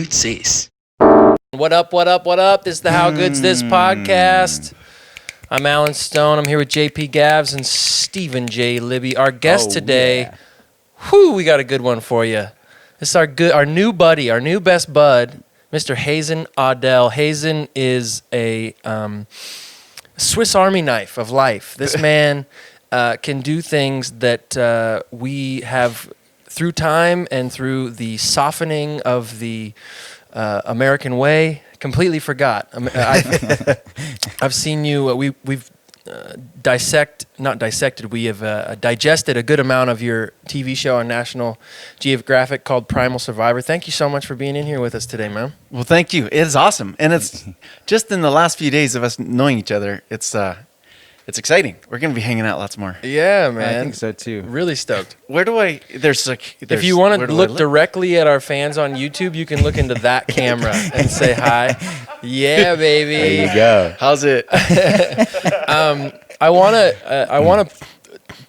Good's This? What up, what up, what up? This is the How Good's This podcast. I'm Alan Stone. I'm here with JP Gavs and Stephen J. Libby. Our guest today, we got a good one for you. This is our new buddy, our new best bud, Mr. Hazen Audel. Hazen is a Swiss Army knife of life. This man can do things that we have, through time and through the softening of the American way, completely forgot. I've seen you. We've We have digested a good amount of your TV show on National Geographic called Primal Survivor. Thank you so much for being in here with us today, man. Well, thank you. It is awesome, and it's just in the last few days of us knowing each other. It's exciting. We're gonna be hanging out lots more. Yeah, man. I think so too. Really stoked. If you want to look directly at our fans on YouTube, you can look into that camera and say hi. Yeah, baby. There you go. How's it? I want to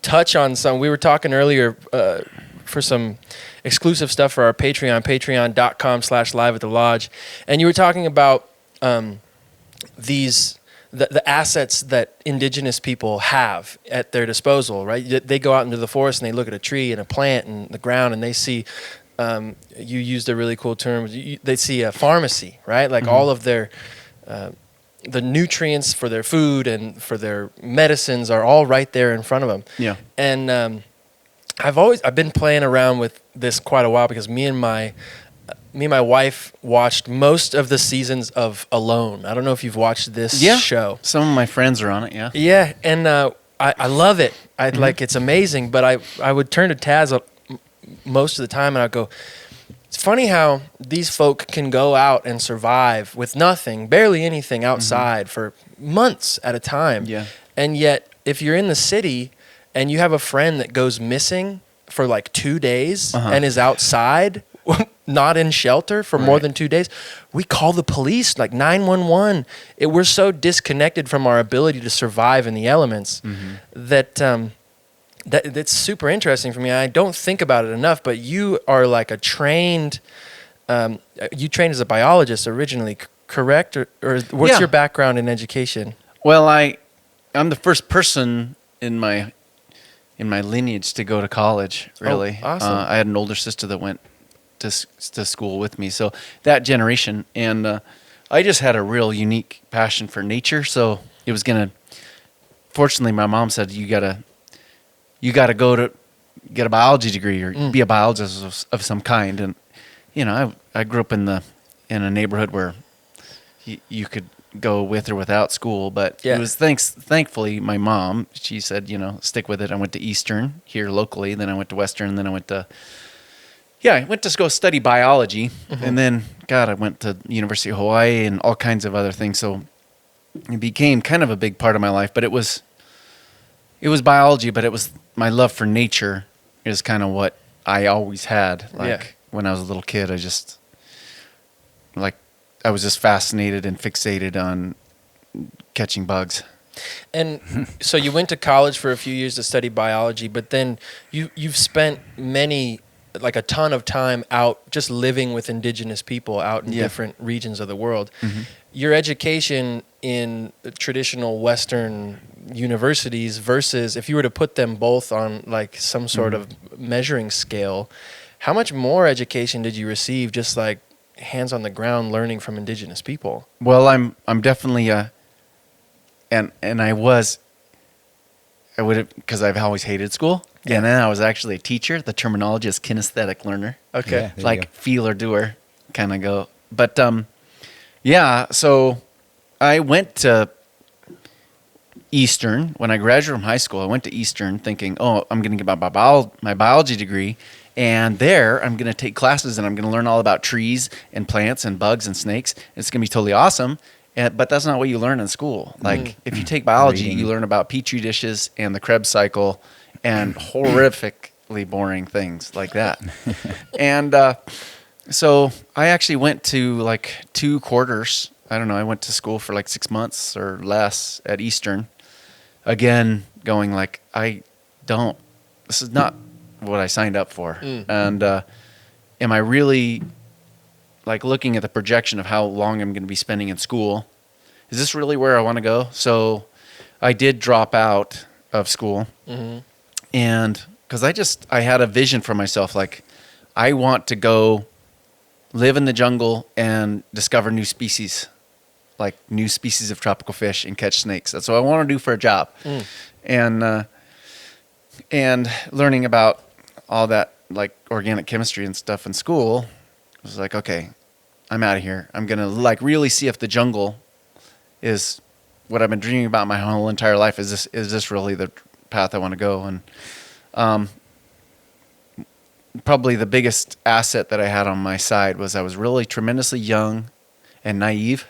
touch on some. We were talking earlier for some exclusive stuff for our Patreon, patreon.com/live at the lodge, and you were talking about the assets that Indigenous people have at their disposal, right? They go out into the forest and they look at a tree and a plant and the ground and they see, you used a really cool term, they see a pharmacy, right? Like all of their, the nutrients for their food and for their medicines are all right there in front of them. Yeah. And I've been playing around with this quite a while because me and my wife watched most of the seasons of Alone. I don't know if you've watched this show. Some of my friends are on it, yeah. Yeah, and I love it. It's amazing, but I would turn to Taz most of the time and I'd go, it's funny how these folk can go out and survive with nothing, barely anything outside for months at a time. Yeah. And yet, if you're in the city and you have a friend that goes missing for like 2 days and is outside, not in shelter for more than 2 days, we call the police, like 911. We're so disconnected from our ability to survive in the elements that's super interesting for me. I don't think about it enough, but you are like a trained, you trained as a biologist originally, correct? Or what's your background in education? Well, I'm the first person in my lineage to go to college, really. Oh, awesome. I had an older sister that went to school with me, so that generation, and I just had a real unique passion for nature. So it was fortunately my mom said you gotta go to get a biology degree or be a biologist of some kind. And I grew up in a neighborhood where you could go with or without school, but it was thankfully my mom, she said, stick with it. I went to Eastern here locally, then I went to Western, and then I went to go study biology, and then, I went to University of Hawaii and all kinds of other things. So it became kind of a big part of my life, but it was biology, but it was my love for nature is kind of what I always had. When I was a little kid, I was just fascinated and fixated on catching bugs. And so you went to college for a few years to study biology, but then you've spent a ton of time out just living with Indigenous people out in different regions of the world. Your education in traditional Western universities versus if you were to put them both on like some sort of measuring scale, how much more education did you receive just like hands on the ground learning from Indigenous people? Well, I'm definitely I would have, because I've always hated school. Yeah. And then I was actually a teacher. The terminology is kinesthetic learner. Okay. Like feeler doer kind of go. But so I went to Eastern. When I graduated from high school, I went to Eastern thinking, I'm going to get my biology degree. And there I'm going to take classes and I'm going to learn all about trees and plants and bugs and snakes. It's going to be totally awesome. But that's not what you learn in school. Like if you take biology, you learn about petri dishes and the Krebs cycle and horrifically boring things like that. And so I actually went to like 2 quarters. I don't know. I went to school for like 6 months or less at Eastern. Again, going like, this is not what I signed up for. And am I really like looking at the projection of how long I'm going to be spending in school. Is this really where I want to go? So I did drop out of school. Mm-hmm. And because I had a vision for myself, like I want to go live in the jungle and discover new species, like new species of tropical fish and catch snakes. That's what I want to do for a job. And learning about all that, like organic chemistry and stuff in school, I was like, okay, I'm out of here. I'm going to like really see if the jungle is what I've been dreaming about my whole entire life. Is this really the path I want to go? And probably the biggest asset that I had on my side was I was really tremendously young and naive.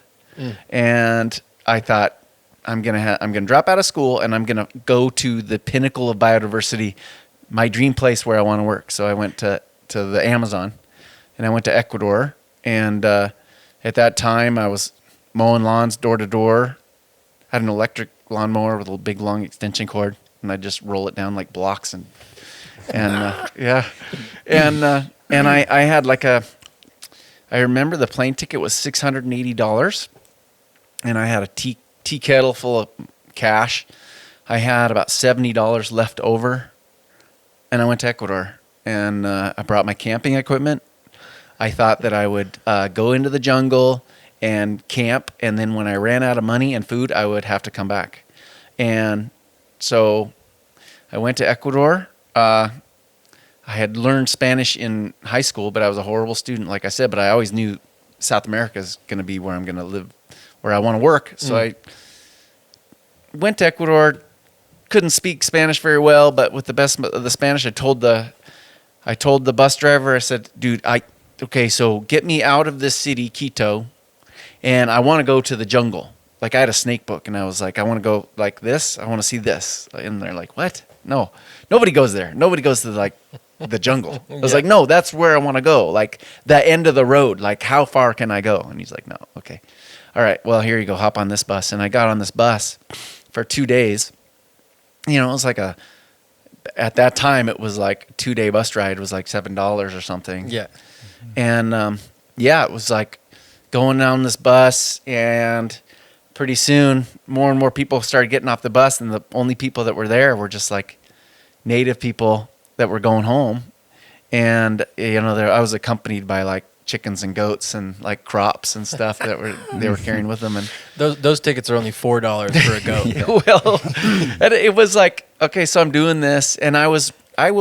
And I thought, I'm gonna drop out of school and I'm gonna go to the pinnacle of biodiversity, my dream place where I want to work. So I went to the Amazon, and I went to Ecuador. And at that time, I was mowing lawns door to door. I had an electric lawnmower with a big long extension cord, and I just roll it down like blocks and yeah, and I had like I remember the plane ticket was $680, and I had a tea kettle full of cash. I had about $70 left over, and I went to Ecuador, and I brought my camping equipment. I thought that I would go into the jungle and camp, and then when I ran out of money and food, I would have to come back. And so I went to Ecuador. I had learned Spanish in high school, but I was a horrible student, like I said, but I always knew South America is going to be where I'm going to live, where I want to work. So I went to Ecuador, couldn't speak Spanish very well, but with the best of the Spanish, I told the bus driver, I said, dude, okay, so get me out of this city, Quito, and I want to go to the jungle. Like I had a snake book, and I was like, I want to go like this. I want to see this. And they're like, what? No, nobody goes there. Nobody goes to like the jungle. I was like, no, that's where I want to go. Like the end of the road. Like how far can I go? And he's like, no, okay. All right, well, here you go. Hop on this bus. And I got on this bus for 2 days. You know, it was like at that time, it was like a 2-day bus ride was like $7 or something. Yeah. And it was like going down this bus, and pretty soon more and more people started getting off the bus, and the only people that were there were just like native people that were going home. And you know, I was accompanied by like chickens and goats and like crops and stuff that they were carrying with them. And those tickets are only $4 for a goat. Yeah, well, and it was like, okay, so I'm doing this, and I will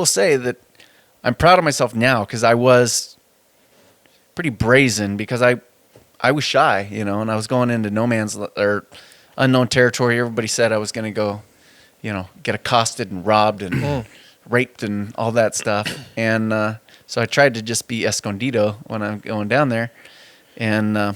say that I'm proud of myself now, because I was pretty brazen, because I was shy, you know, and I was going into no man's or unknown territory. Everybody said I was going to go, you know, get accosted and robbed and raped and all that stuff. And so I tried to just be escondido when I'm going down there. And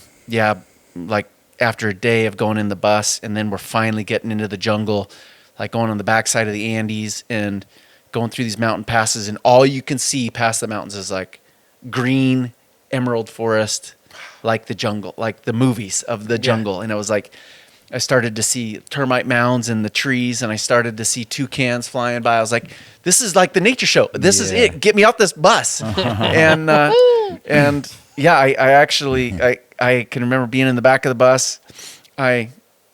like after a day of going in the bus, and then we're finally getting into the jungle, like going on the backside of the Andes and going through these mountain passes, and all you can see past the mountains is like green emerald forest, like the jungle, like the movies of the jungle. And it was like, I started to see termite mounds in the trees, and I started to see toucans flying by. I was like, this is like the nature show. This is it. Get me off this bus. And I can remember being in the back of the bus. I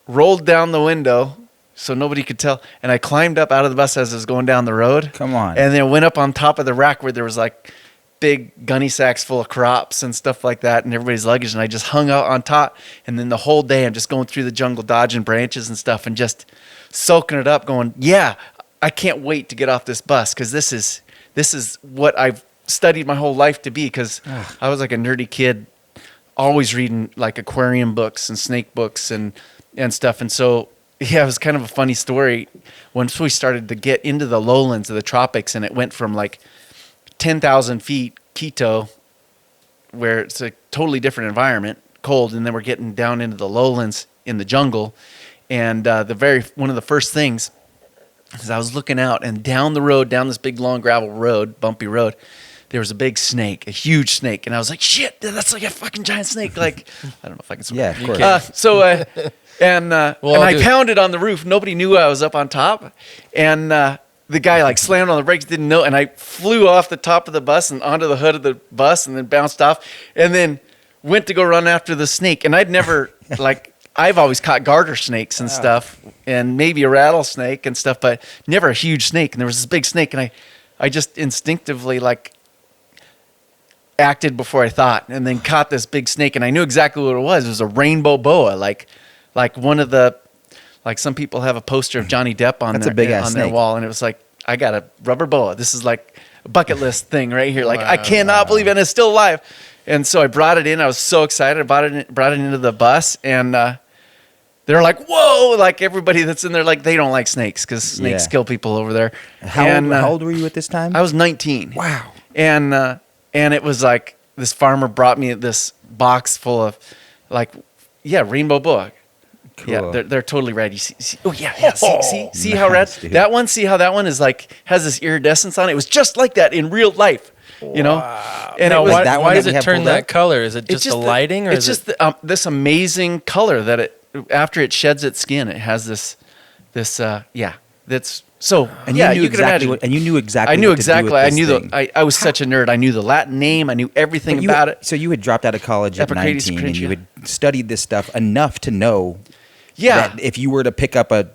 rolled down the window so nobody could tell, and I climbed up out of the bus as I was going down the road. Come on. And then went up on top of the rack where there was like big gunny sacks full of crops and stuff like that, and everybody's luggage, and I just hung out on top. And then the whole day I'm just going through the jungle, dodging branches and stuff, and just soaking it up, going, yeah, I can't wait to get off this bus, because this is what I've studied my whole life to be, because I was like a nerdy kid, always reading like aquarium books and snake books and stuff. And so yeah, it was kind of a funny story once we started to get into the lowlands of the tropics, and it went from like 10,000 feet, Quito, where it's a totally different environment, cold, and then we're getting down into the lowlands in the jungle. And one of the first things is I was looking out, and down the road, down this big long gravel road, bumpy road, there was a big snake, a huge snake, and I was like, shit, that's like a fucking giant snake. Like, I don't know if I can swim. Yeah, of course. And I pounded on the roof. Nobody knew I was up on top, and the guy like slammed on the brakes, didn't know, and I flew off the top of the bus and onto the hood of the bus, and then bounced off. And then went to go run after the snake, and I'd never like I've always caught garter snakes and stuff, and maybe a rattlesnake and stuff, but never a huge snake. And there was this big snake, and I just instinctively like acted before I thought, and then caught this big snake, and I knew exactly what it was. It was a rainbow boa, like one of the, like some people have a poster of Johnny Depp on their wall, and it was like, I got a rubber boa. This is like a bucket list thing right here. Like I cannot believe it, and it's still alive. And so I brought it in. I was so excited. I brought it into the bus, and they're like, "Whoa!" Like everybody that's in there, like they don't like snakes because snakes kill people over there. How old were you at this time? I was 19. Wow. And it was like this farmer brought me this box full of like, rainbow boa. Cool. Yeah, they're totally red. You see oh yeah. See how red dude. that one? See how that one is like has this iridescence on it? It was just like that in real life, you know. And now, it was, why does it turn that color? Is it just the lighting, or it's just this amazing color that it after it sheds its skin, it has this that's so. And yeah, you knew you can exactly imagine. and you knew exactly. I knew what to do exactly. with I this knew thing. I was such a nerd. I knew the Latin name. I knew everything about it. So you had dropped out of college at Epicrates 19, and you cringia. had studied this stuff enough to know Yeah. that if you were to pick up a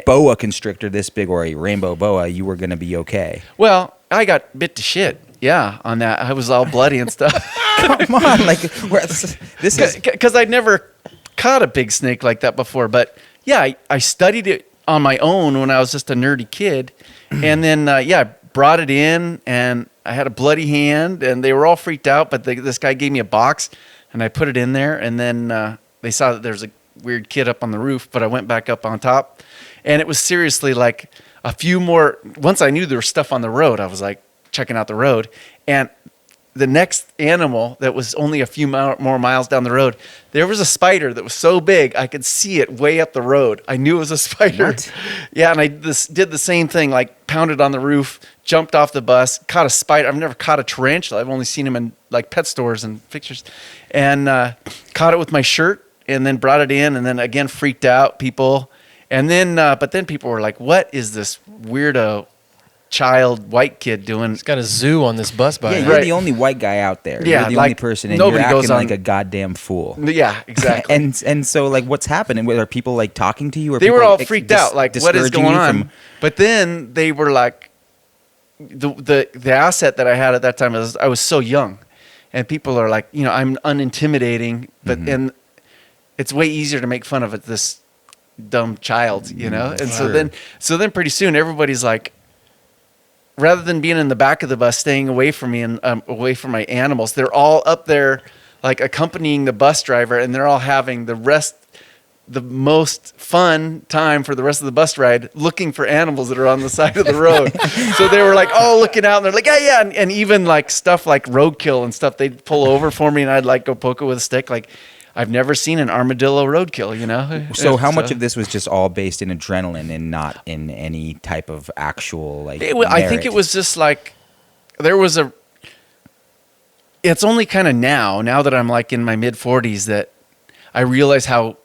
boa constrictor this big or a rainbow boa, you were going to be okay. Well, I got bit to shit. Yeah, on that. I was all bloody and stuff. Come on, like this is Because I'd never caught a big snake like that before. But yeah, I studied it on my own when I was just a nerdy kid. And then, I brought it in, and I had a bloody hand, and they were all freaked out. But this guy gave me a box, and I put it in there. And then they saw that there's a weird kid up on the roof, but I went back up on top. And it was seriously like a few more. Once I knew there was stuff on the road, I was like checking out the road. And the next animal that was only a few more miles down the road, there was a spider that was so big I could see it way up the road. I knew it was a spider. What? Yeah, and I did the same thing, like pounded on the roof, jumped off the bus, caught a spider. I've never caught a tarantula. I've only seen them in like pet stores and pictures. And caught it with my shirt, and then brought it in, and then again freaked out people. And then, but then people were like, "What is this weirdo child white kid doing?" It's got a zoo on this bus by yeah, now. you're Right. the only white guy out there. Yeah, you're the like, only person, and nobody you're goes acting on- like a goddamn fool. Yeah, exactly. And so like, what's happening? Are people like talking to you? Or They were people, all like, freaked out, like, what is discouraging going you on? from- But then they were like, the asset that I had at that time is I was so young, and people are like, I'm unintimidating, but and it's way easier to make fun of this dumb child, And Sure. so then pretty soon everybody's like, rather than being in the back of the bus, staying away from me and away from my animals, they're all up there, like accompanying the bus driver, and they're all having the most fun time for the rest of the bus ride looking for animals that are on the side of the road. So they were like all looking out, and they're like, yeah. And even like stuff like roadkill and stuff, they'd pull over for me, and I'd like go poke it with a stick. Like, I've never seen an armadillo roadkill, So how much of this was just all based in adrenaline and not in any type of actual like? I think merit? it was just like it's only kind of now that I'm like in my mid 40s that I realize how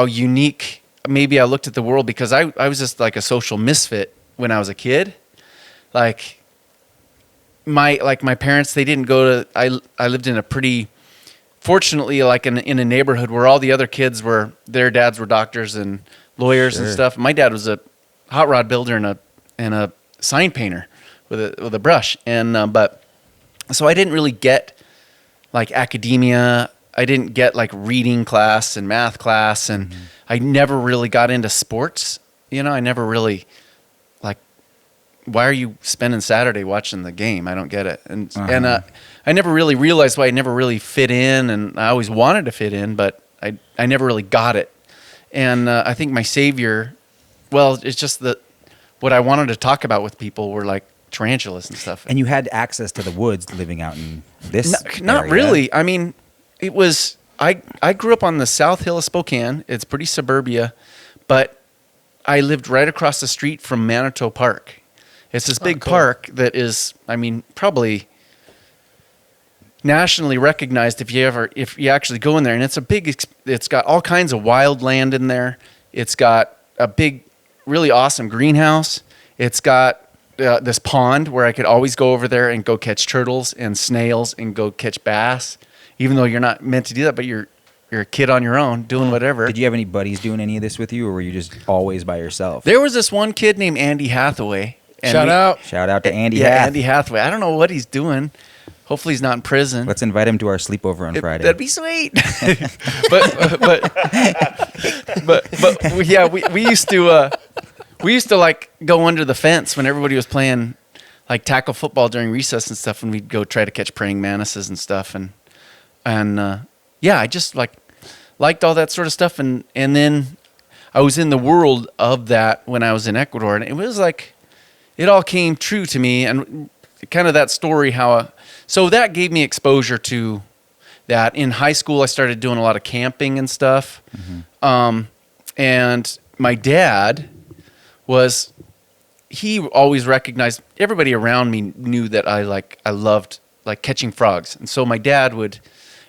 unique maybe I looked at the world, because I was just like a social misfit when I was a kid. Like my parents, they didn't go to, I lived in a pretty, fortunately, like in a neighborhood where all the other kids their dads were doctors and lawyers and Sure. stuff. My dad was a hot rod builder and a sign painter with a brush. And but so I didn't really get like academia. I didn't get like reading class and math class, and I never really got into sports. I never really like. Why are you spending Saturday watching the game? I don't get it. And I never really realized why I never really fit in, and I always wanted to fit in, but I never really got it. And I think my savior, well, it's just that what I wanted to talk about with people were like tarantulas and stuff. And you had access to the woods living out in this. Not area. really. I mean, it was, I grew up on the South Hill of Spokane. It's pretty suburbia, but I lived right across the street from Manitou Park. It's this big cool. park that is, I mean, probably nationally recognized if you actually go in there. And it's it's got all kinds of wild land in there. It's got a big, really awesome greenhouse. It's got this pond where I could always go over there and go catch turtles and snails and go catch bass. even though you're not meant to do that, but you're a kid on your own doing whatever. Did you have any buddies doing any of this with you, or were you just always by yourself? There was this one kid named Andy Hathaway. And Shout out. Shout out to Andy. Yeah, Hath. Andy Hathaway. I don't know what he's doing. Hopefully he's not in prison. Let's invite him to our sleepover on Friday. That'd be sweet. but yeah, we used to like go under the fence when everybody was playing like tackle football during recess and stuff, and we'd go try to catch praying mantises and stuff, and yeah, I just liked all that sort of stuff, and then I was in the world of that when I was in Ecuador, and it was like it all came true to me, and kind of that story so that gave me exposure to that. In high school, I started doing a lot of camping and stuff, and my dad he always recognized, everybody around me knew that I loved like catching frogs, and so my dad would,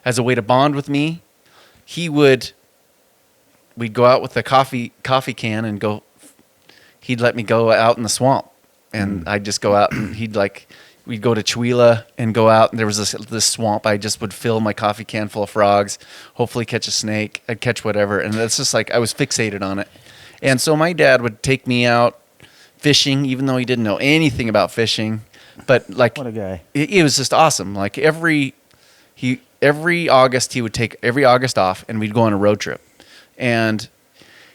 as a way to bond with me, we'd go out with a coffee can and he'd let me go out in the swamp, and I'd just go out, and we'd go to Chuila and go out, and there was this swamp. I just would fill my coffee can full of frogs, hopefully catch a snake. I'd catch whatever, and it's just like I was fixated on it. And so my dad would take me out fishing, even though he didn't know anything about fishing. But like, What a guy. It was just awesome. Like every August, he would take every August off, and we'd go on a road trip. And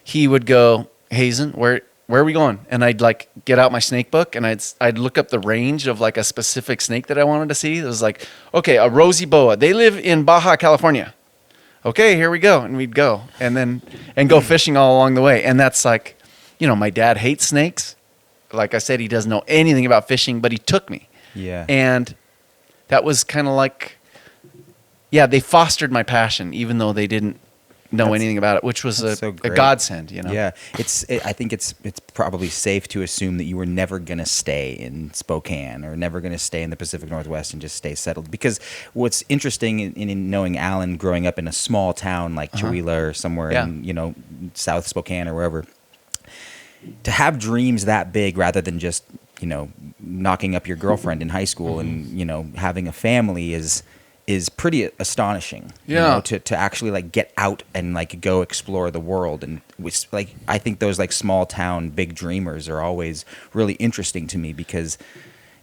he would go, Hazen, where are we going? And I'd like get out my snake book, and I'd look up the range of like a specific snake that I wanted to see. It was like, okay, a rosy boa. They live in Baja California. Okay, here we go. And we'd go and go fishing all along the way. And that's like, my dad hates snakes. Like I said, he doesn't know anything about fishing, but he took me. Yeah. And that was kind of like, yeah, they fostered my passion, even though they didn't know anything about it, which was a godsend, Yeah, I think it's probably safe to assume that you were never going to stay in Spokane or never going to stay in the Pacific Northwest and just stay settled. Because what's interesting in knowing Alan growing up in a small town like Chuila or somewhere in South Spokane or wherever, to have dreams that big rather than just knocking up your girlfriend in high school and having a family is pretty astonishing. Yeah. To actually like get out and like go explore the world, and which like I think those like small town big dreamers are always really interesting to me, because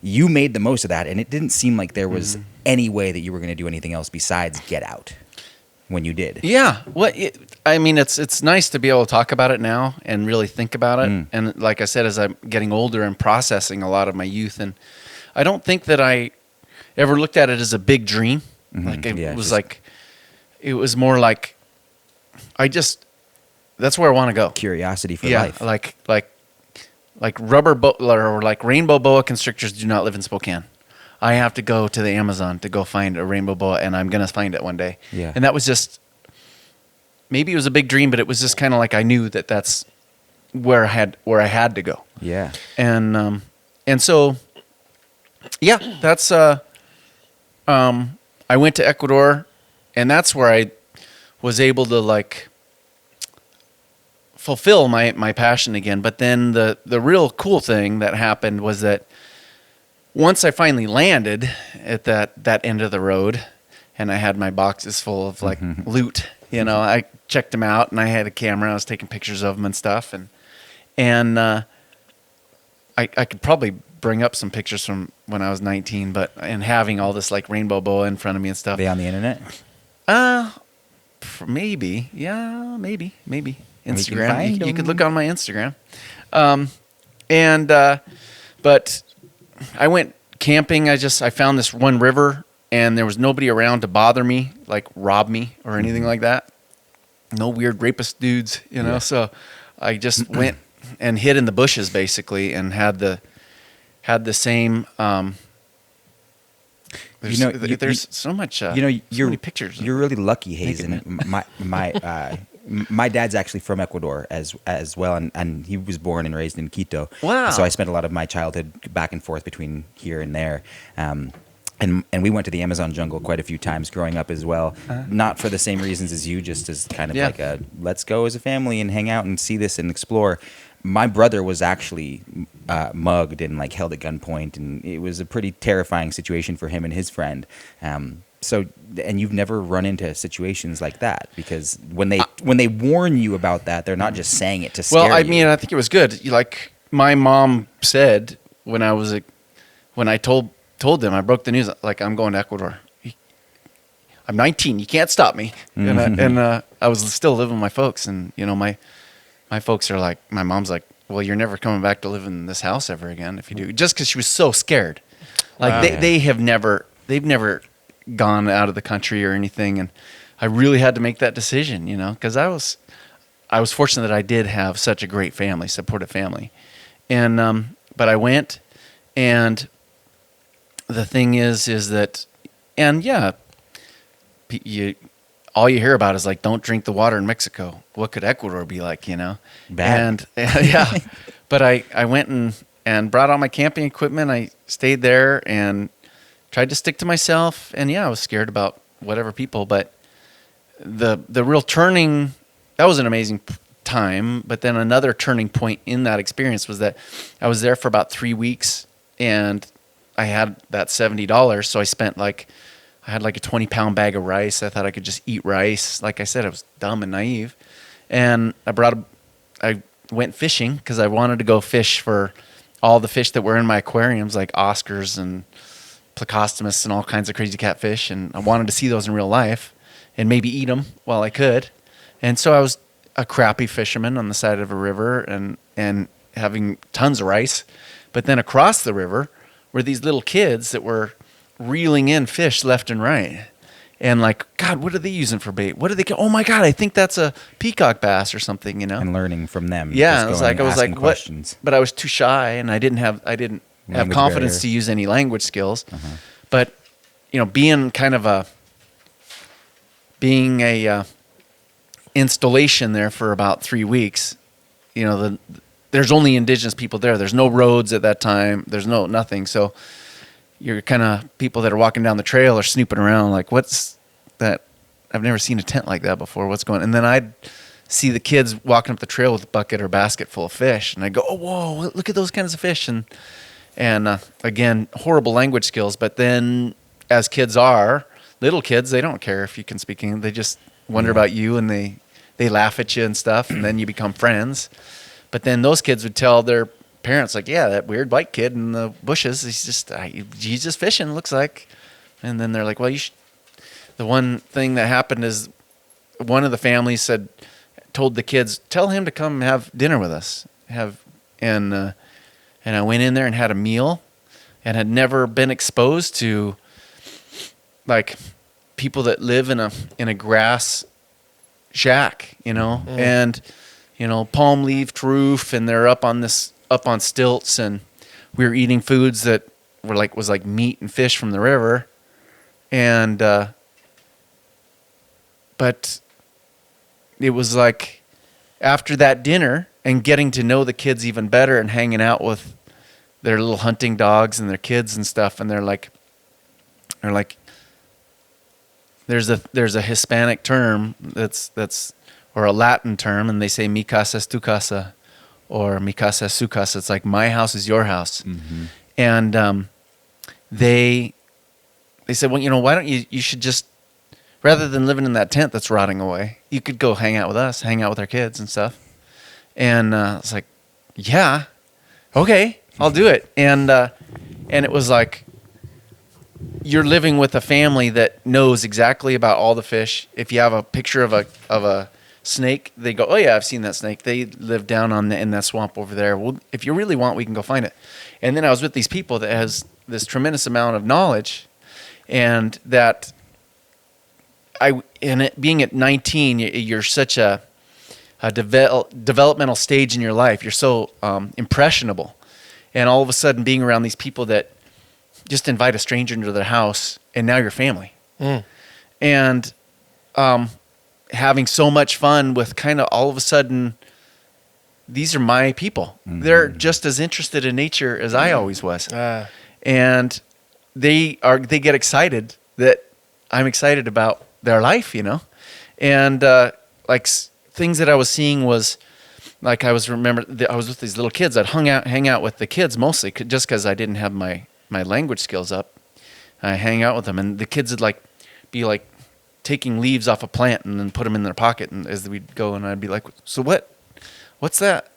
you made the most of that, and it didn't seem like there was any way that you were going to do anything else besides get out when you did. Yeah. It's nice to be able to talk about it now and really think about it. And like I said, as I'm getting older and processing a lot of my youth, and I don't think that I ever looked at it as a big dream. Like it was more like that's where I want to go. Curiosity for life. Like rubber or like rainbow boa constrictors do not live in Spokane. I have to go to the Amazon to go find a rainbow boa, and I'm gonna find it one day. Yeah. And that was just, maybe it was a big dream, but it was just kind of like I knew that that's where I had to go. Yeah. And so, yeah, that's I went to Ecuador, and that's where I was able to like fulfill my passion again. But then the real cool thing that happened was that once I finally landed at that end of the road, and I had my boxes full of like loot, I checked them out, and I had a camera. I was taking pictures of them and stuff, and I could probably bring up some pictures from when I was 19, and having all this like rainbow boa in front of me and stuff. Are they on the internet? Maybe. Yeah, maybe. can Instagram. find You could them. look on my Instagram. But I went camping. I found this one river, and there was nobody around to bother me, like rob me or anything like that. No weird rapist dudes, Yeah. So I just went and hid in the bushes basically, and had the same. There's so much. So many pictures. You're really lucky, Hazen. My dad's actually from Ecuador as well, and he was born and raised in Quito. Wow. So I spent a lot of my childhood back and forth between here and there. And we went to the Amazon jungle quite a few times growing up as well. Not for the same reasons as you, just as kind of like a let's go as a family and hang out and see this and explore. My brother was actually mugged and like held at gunpoint, and it was a pretty terrifying situation for him and his friend. So, and you've never run into situations like that, because when they warn you about that, they're not just saying it to scare you. Well, I mean, I think it was good. Like my mom said when I told them, I broke the news, like, I'm going to Ecuador. I'm 19. You can't stop me. And I was still living with my folks, and my folks are like, my mom's like, well, you're never coming back to live in this house ever again if you do, just because she was so scared. Like Wow. they've never gone out of the country or anything, and I really had to make that decision, because I was fortunate that I did have such a great family, supportive family, and but I went, and the thing is that, and yeah, all you hear about is like, don't drink the water in Mexico. What could Ecuador be like, Bad. And yeah, but I went and brought all my camping equipment. I stayed there and tried to stick to myself. And yeah, I was scared about whatever people, but the real turning, that was an amazing time. But then another turning point in that experience was that I was there for about 3 weeks, and I had that $70. So I had like a 20-pound bag of rice. I thought I could just eat rice. Like I said, I was dumb and naive. And I went fishing because I wanted to go fish for all the fish that were in my aquariums, like Oscars and Plecostomus and all kinds of crazy catfish. And I wanted to see those in real life and maybe eat them while I could. And so I was a crappy fisherman on the side of a river and having tons of rice. But then across the river were these little kids that were reeling in fish left and right. And like, God, what are they using for bait? What are they? Oh my God, I think that's a peacock bass or something, And learning from them. Yeah, just I was like, what? questions. But I was too shy, and I didn't have Language confidence barrier. to use any language skills. But being a installation there for about 3 weeks, there's only Indigenous people there. There's no roads at that time. There's nothing. So you're kind of people that are walking down the trail are snooping around like, what's that? I've never seen a tent like that before. What's going on? And then I'd see the kids walking up the trail with a bucket or basket full of fish. And I'd go, oh, whoa, look at those kinds of fish. And again, horrible language skills. But then as kids are, little kids, they don't care if you can speak English. They just wonder about you, and they laugh at you and stuff. And then you become friends. But then those kids would tell their parents, like, yeah, that weird white kid in the bushes, he's just fishing, looks like. And then they're like, well, the one thing that happened is one of the families told the kids, tell him to come have dinner with us. And I went in there and had a meal, and had never been exposed to like people that live in a grass shack, and palm leaf roof, and they're up on stilts, and we were eating foods that was like meat and fish from the river, and but it was like after that dinner and getting to know the kids even better and hanging out with their little hunting dogs and their kids and stuff, and they're like there's a Hispanic term that's or a Latin term, and they say mi casa es tu casa, or mi casa es su casa. It's like, my house is your house. Mm-hmm. And they said, well, why don't you should just, rather than living in that tent that's rotting away, you could go hang out with us, hang out with our kids and stuff. And it's like, yeah, okay, I'll do it. And it was like, you're living with a family that knows exactly about all the fish. If you have a picture of a snake, they go, oh yeah, I've seen that snake. They live down in that swamp over there. Well, if you really want, we can go find it. And then I was with these people that has this tremendous amount of knowledge, and that being at 19, you're such a developmental stage in your life. You're so impressionable, and all of a sudden being around these people that just invite a stranger into their house, and now you're family. And having so much fun with kind of all of a sudden, these are my people. Mm-hmm. They're just as interested in nature as I always was. And they get excited that I'm excited about their life, And things that I was seeing was like, I was with these little kids. I'd hang out with the kids mostly just because I didn't have my language skills up. I hang out with them, and the kids would be like taking leaves off a plant and then put them in their pocket, and as we'd go, and I'd be like, so what's that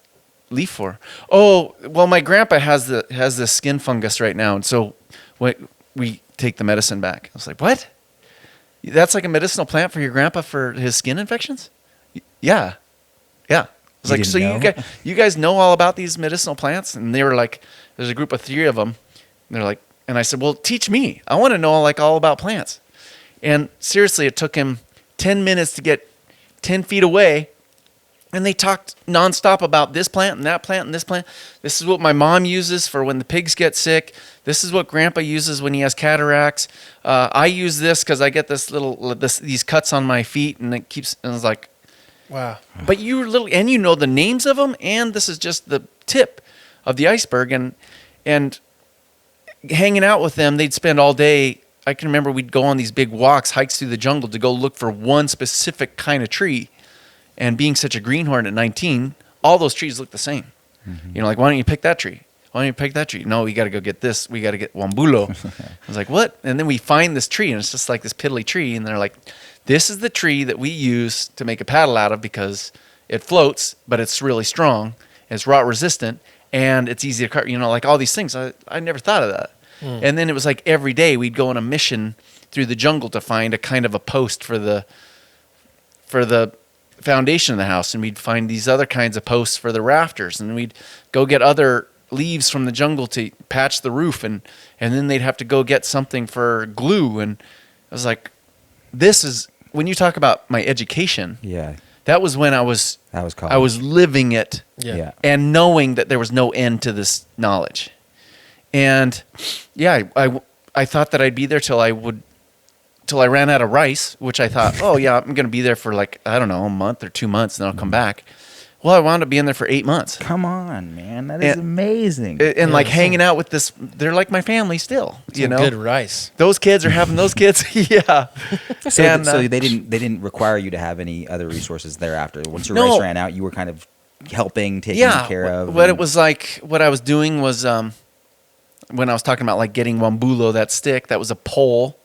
leaf for? Oh, well, my grandpa has this skin fungus right now, and so we take the medicine back. I was like, what? That's like a medicinal plant for your grandpa for his skin infections? Yeah. I was like, so you guys know all about these medicinal plants? And they were like, there's a group of 3 of them. And they're like, and I said, well, teach me. I want to know all about plants. And seriously, it took him 10 minutes to get 10 feet away. And they talked nonstop about this plant and that plant and this plant. This is what my mom uses for when the pigs get sick. This is what Grandpa uses when he has cataracts. I use this because I get these cuts on my feet, and it keeps. And I was like, wow. But and you know the names of them, and this is just the tip of the iceberg. And hanging out with them, they'd spend all day. I can remember we'd go on these big walks, hikes through the jungle to go look for one specific kind of tree. And being such a greenhorn at 19, all those trees look the same. Mm-hmm. You know, like, why don't you pick that tree? Why don't you pick that tree? No, we got to go get this. We got to get wambulo. I was like, what? And then we find this tree, and it's just like this piddly tree. And they're like, this is the tree that we use to make a paddle out of because it floats, but it's really strong. It's rot resistant, and it's easy to cut. You know, like all these things. I never thought of that. And then it was like every day we'd go on a mission through the jungle to find a kind of a post for the foundation of the house, and we'd find these other kinds of posts for the rafters, and we'd go get other leaves from the jungle to patch the roof, and then they'd have to go get something for glue. And I was like, this is when you talk about my education. Yeah, that was when I was college. I was living it. Yeah. And knowing that there was no end to this knowledge. And yeah, I thought that I'd be there till I ran out of rice, which I thought, oh yeah, I'm going to be there for like, I don't know, a month or 2 months, and then I'll come back. Well, I wound up being there for 8 months. Come on, man. That is amazing. And like hanging out with this, they're like my family still, you know? Good rice. Those kids are having those kids. Yeah. So they didn't require you to have any other resources thereafter. Once your rice ran out, you were kind of helping, taking care of. What it was like, what I was doing was, when I was talking about like getting wambulo, that stick, that was a pole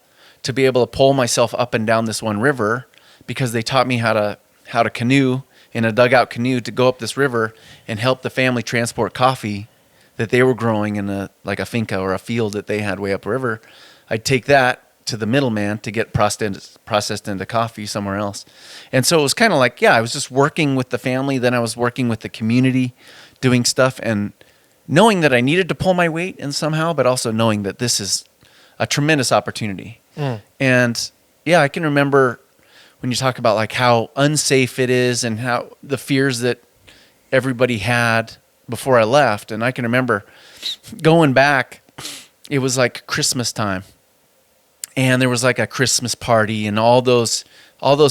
to be able to pull myself up and down this one river, because they taught me how to canoe in a dugout canoe to go up this river and help the family transport coffee that they were growing in a finca or a field that they had way upriver. I'd take that to the middleman to get processed into coffee somewhere else. And so it was kind of like, I was just working with the family. Then I was working with the community, doing stuff, and knowing that I needed to pull my weight in somehow, but also knowing that this is a tremendous opportunity. And I can remember when you talk about like how unsafe it is and how the fears that everybody had before I left. And I can remember going back, it was like Christmas time, and there was like a Christmas party, and all those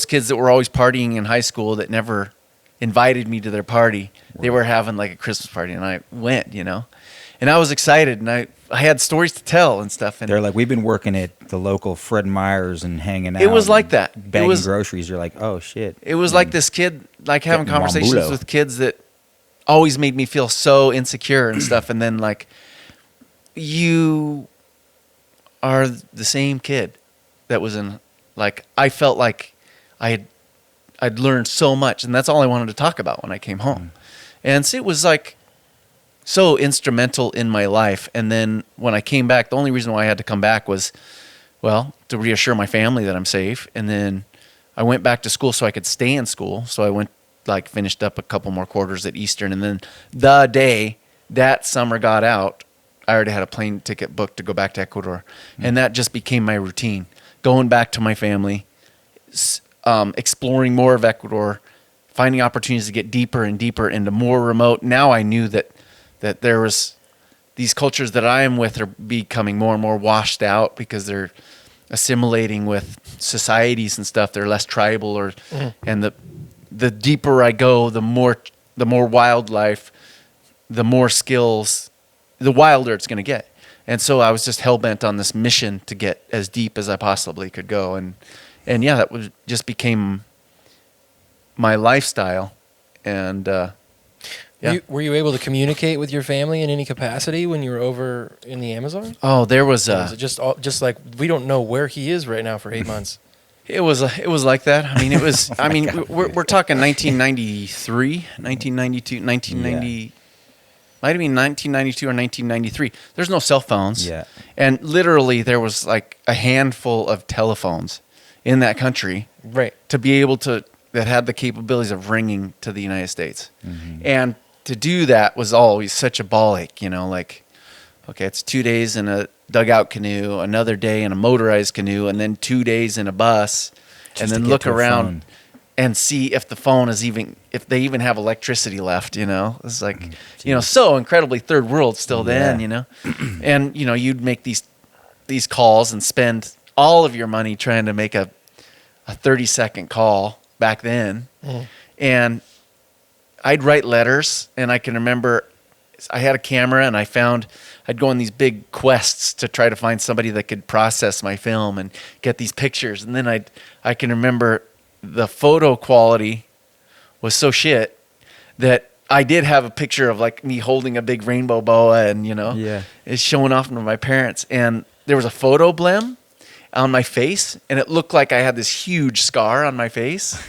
kids that were always partying in high school that never invited me to their party, they were having like a Christmas party, and I went, and I was excited, and I had stories to tell and stuff. And they're like, we've been working at the local Fred Meyer's and hanging out. It was like that. Bagging groceries. You're like, oh shit. It was like this kid, like having conversations with kids that always made me feel so insecure and stuff. And then like, you are the same kid that was in, like, I felt like I'd learned so much, and that's all I wanted to talk about when I came home. And so it was like so instrumental in my life. And then when I came back, the only reason why I had to come back was, well, to reassure my family that I'm safe. And then I went back to school so I could stay in school. So I went, like, finished up a couple more quarters at Eastern. And then the day that summer got out, I already had a plane ticket booked to go back to Ecuador. And that just became my routine. Going back to my family, exploring more of Ecuador, finding opportunities to get deeper and deeper into more remote. Now I knew that there was these cultures that I am with are becoming more and more washed out because they're assimilating with societies and stuff. They're less tribal, and the deeper I go, the more wildlife, the more skills, the wilder it's going to get. And so I was just hell-bent on this mission to get as deep as I possibly could go. And that just became my lifestyle. And were you able to communicate with your family in any capacity when you were over in the Amazon? Oh, there was or was it just like, we don't know where he is right now for 8 months? It was like that. I mean, it was. I mean, we're talking 1993, 1992, 1990. Might have been 1992 or 1993. There's no cell phones. Yeah. And literally there was like a handful of telephones in that country. Right. To be able to, that had the capabilities of ringing to the United States. Mm-hmm. And to do that was always such a ball ache, you know, like, okay, it's 2 days in a dugout canoe, another day in a motorized canoe, and then 2 days in a bus, Just and to then get look to a around phone. and see if the phone is even, if they even have electricity left, you know. It's like, you know, so incredibly third world still then, Yeah. you know. And, you know, you'd make these calls and spend all of your money trying to make a 30-second call back then. And I'd write letters, and I can remember I had a camera, and I'd go on these big quests to try to find somebody that could process my film and get these pictures. And then I can remember the photo quality was so shit that I did have a picture of like me holding a big rainbow boa, and, you know, it's showing off to my parents. And there was a photo blem on my face, and it looked like I had this huge scar on my face.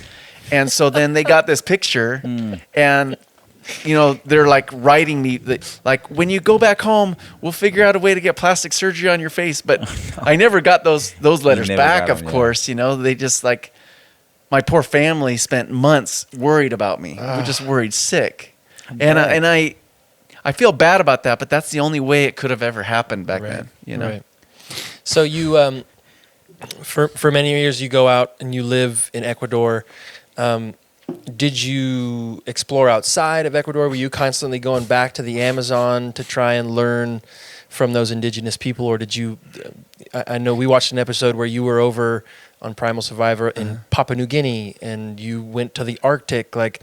And so then they got this picture, and, you know, they're like writing me, like, when you go back home, we'll figure out a way to get plastic surgery on your face. But I never got those letters never back, got of them, yeah. course. You know, they just like, my poor family spent months worried about me. We're just worried sick. And I feel bad about that, but that's the only way it could have ever happened back then, you know? Right. So you, for many years, you go out and you live in Ecuador. Did you explore outside of Ecuador? Were you constantly going back to the Amazon to try and learn from those indigenous people? Or did you, I know we watched an episode where you were over on Primal Survivor in Papua New Guinea, and you went to the Arctic. Like,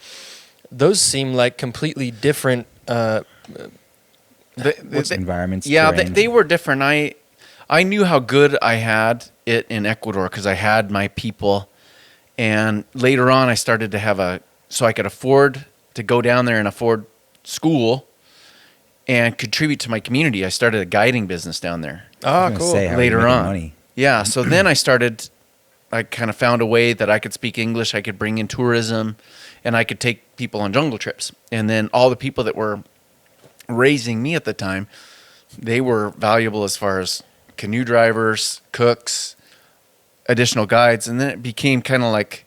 those seem like completely different environments. Yeah, terrain. they were different. I knew how good I had it in Ecuador because I had my people. And later on, I started to have so I could afford to go down there and afford school and contribute to my community. I started a guiding business down there. Oh, cool. Later on. Money. Yeah, so then I kind of found a way that I could speak English, I could bring in tourism, and I could take people on jungle trips. And then all the people that were raising me at the time, they were valuable as far as canoe drivers, cooks, additional guides. And then it became kind of like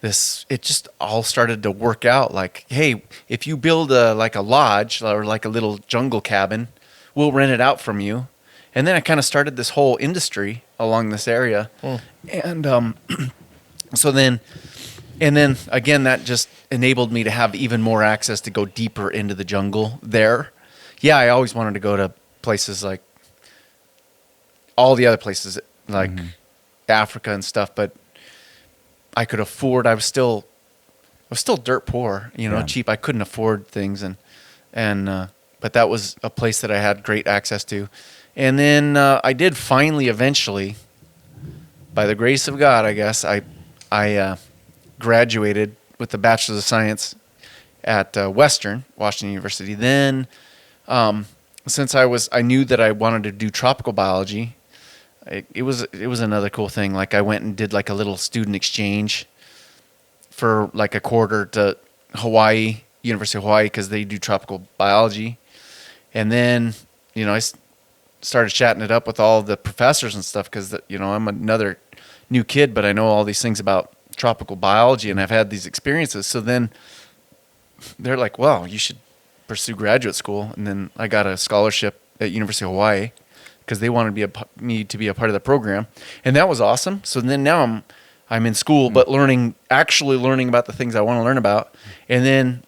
this, it just all started to work out. Like, hey, if you build a lodge or like a little jungle cabin, we'll rent it out from you. And then I kind of started this whole industry along this area. And so then again, that just enabled me to have even more access to go deeper into the jungle there. Yeah, I always wanted to go to places like all the other places, like Africa and stuff, but I could afford, I was still dirt poor, you know, cheap. I couldn't afford things. But that was a place that I had great access to. And then I did finally, eventually, by the grace of God, I guess, I graduated with the Bachelor's of Science at Washington University. Then, since I knew that I wanted to do tropical biology, it was another cool thing. Like, I went and did like a little student exchange for like a quarter to Hawaii, University of Hawaii, because they do tropical biology. And then, you know, I started chatting it up with all the professors and stuff because, you know, I'm another new kid, but I know all these things about tropical biology and I've had these experiences. So then they're like, well, you should pursue graduate school. And then I got a scholarship at University of Hawaii because they wanted me to be a part of the program. And that was awesome. So then now I'm in school, but actually learning about the things I want to learn about. And then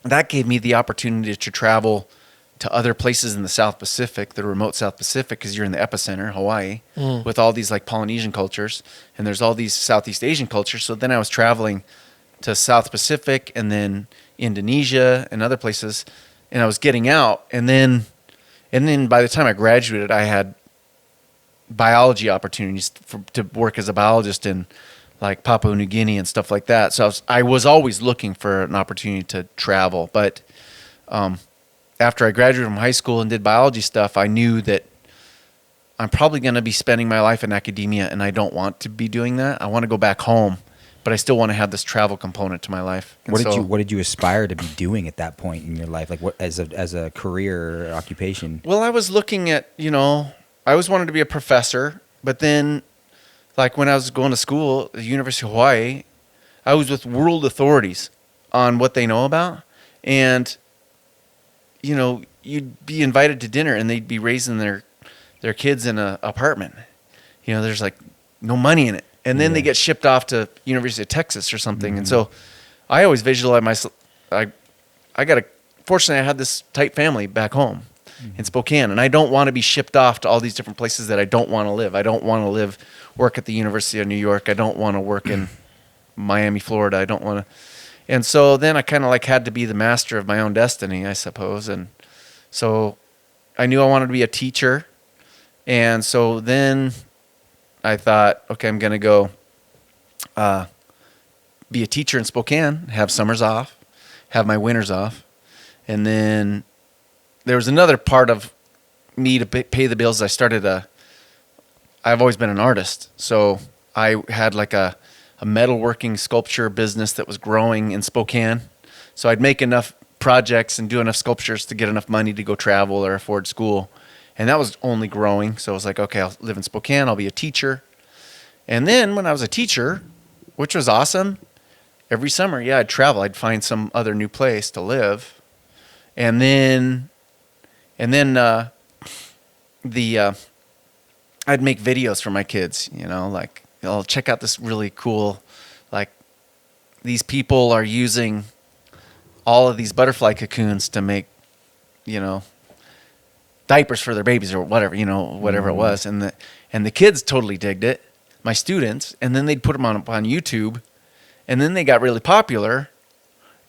that gave me the opportunity to travel to other places in the South Pacific, the remote South Pacific, because you're in the epicenter, Hawaii, with all these like Polynesian cultures, and there's all these Southeast Asian cultures. So then I was traveling to South Pacific and then Indonesia and other places, and I was getting out. And then by the time I graduated, I had biology opportunities to work as a biologist in like Papua New Guinea and stuff like that. So I was always looking for an opportunity to travel, but after I graduated from high school and did biology stuff, I knew that I'm probably going to be spending my life in academia, and I don't want to be doing that. I want to go back home, but I still want to have this travel component to my life. And What did you aspire to be doing at that point in your life, like what as a career or occupation? Well, I was looking at, I always wanted to be a professor, but then, like when I was going to school at the University of Hawaii, I was with world authorities on what they know about, and you'd be invited to dinner, and they'd be raising their kids in an apartment. There's like no money in it, and then they get shipped off to University of Texas or something. And so, I always visualize myself. Fortunately, I had this tight family back home in Spokane, and I don't want to be shipped off to all these different places that I don't want to live. I don't want to work at the University of New York. I don't want to work in Miami, Florida. I don't want to. And so then I kind of like had to be the master of my own destiny, I suppose. And so I knew I wanted to be a teacher. And so then I thought, okay, I'm going to go be a teacher in Spokane, have summers off, have my winters off. And then there was another part of me to pay the bills. I've always been an artist. So I had like a metalworking sculpture business that was growing in Spokane. So I'd make enough projects and do enough sculptures to get enough money to go travel or afford school. And that was only growing. So I was like, okay, I'll live in Spokane. I'll be a teacher. And then when I was a teacher, which was awesome, every summer, I'd travel. I'd find some other new place to live. And then I'd make videos for my kids, like, I'll check out this really cool, like, these people are using all of these butterfly cocoons to make, diapers for their babies or whatever, whatever it was. And the kids totally digged it, my students, and then they'd put them on YouTube, and then they got really popular.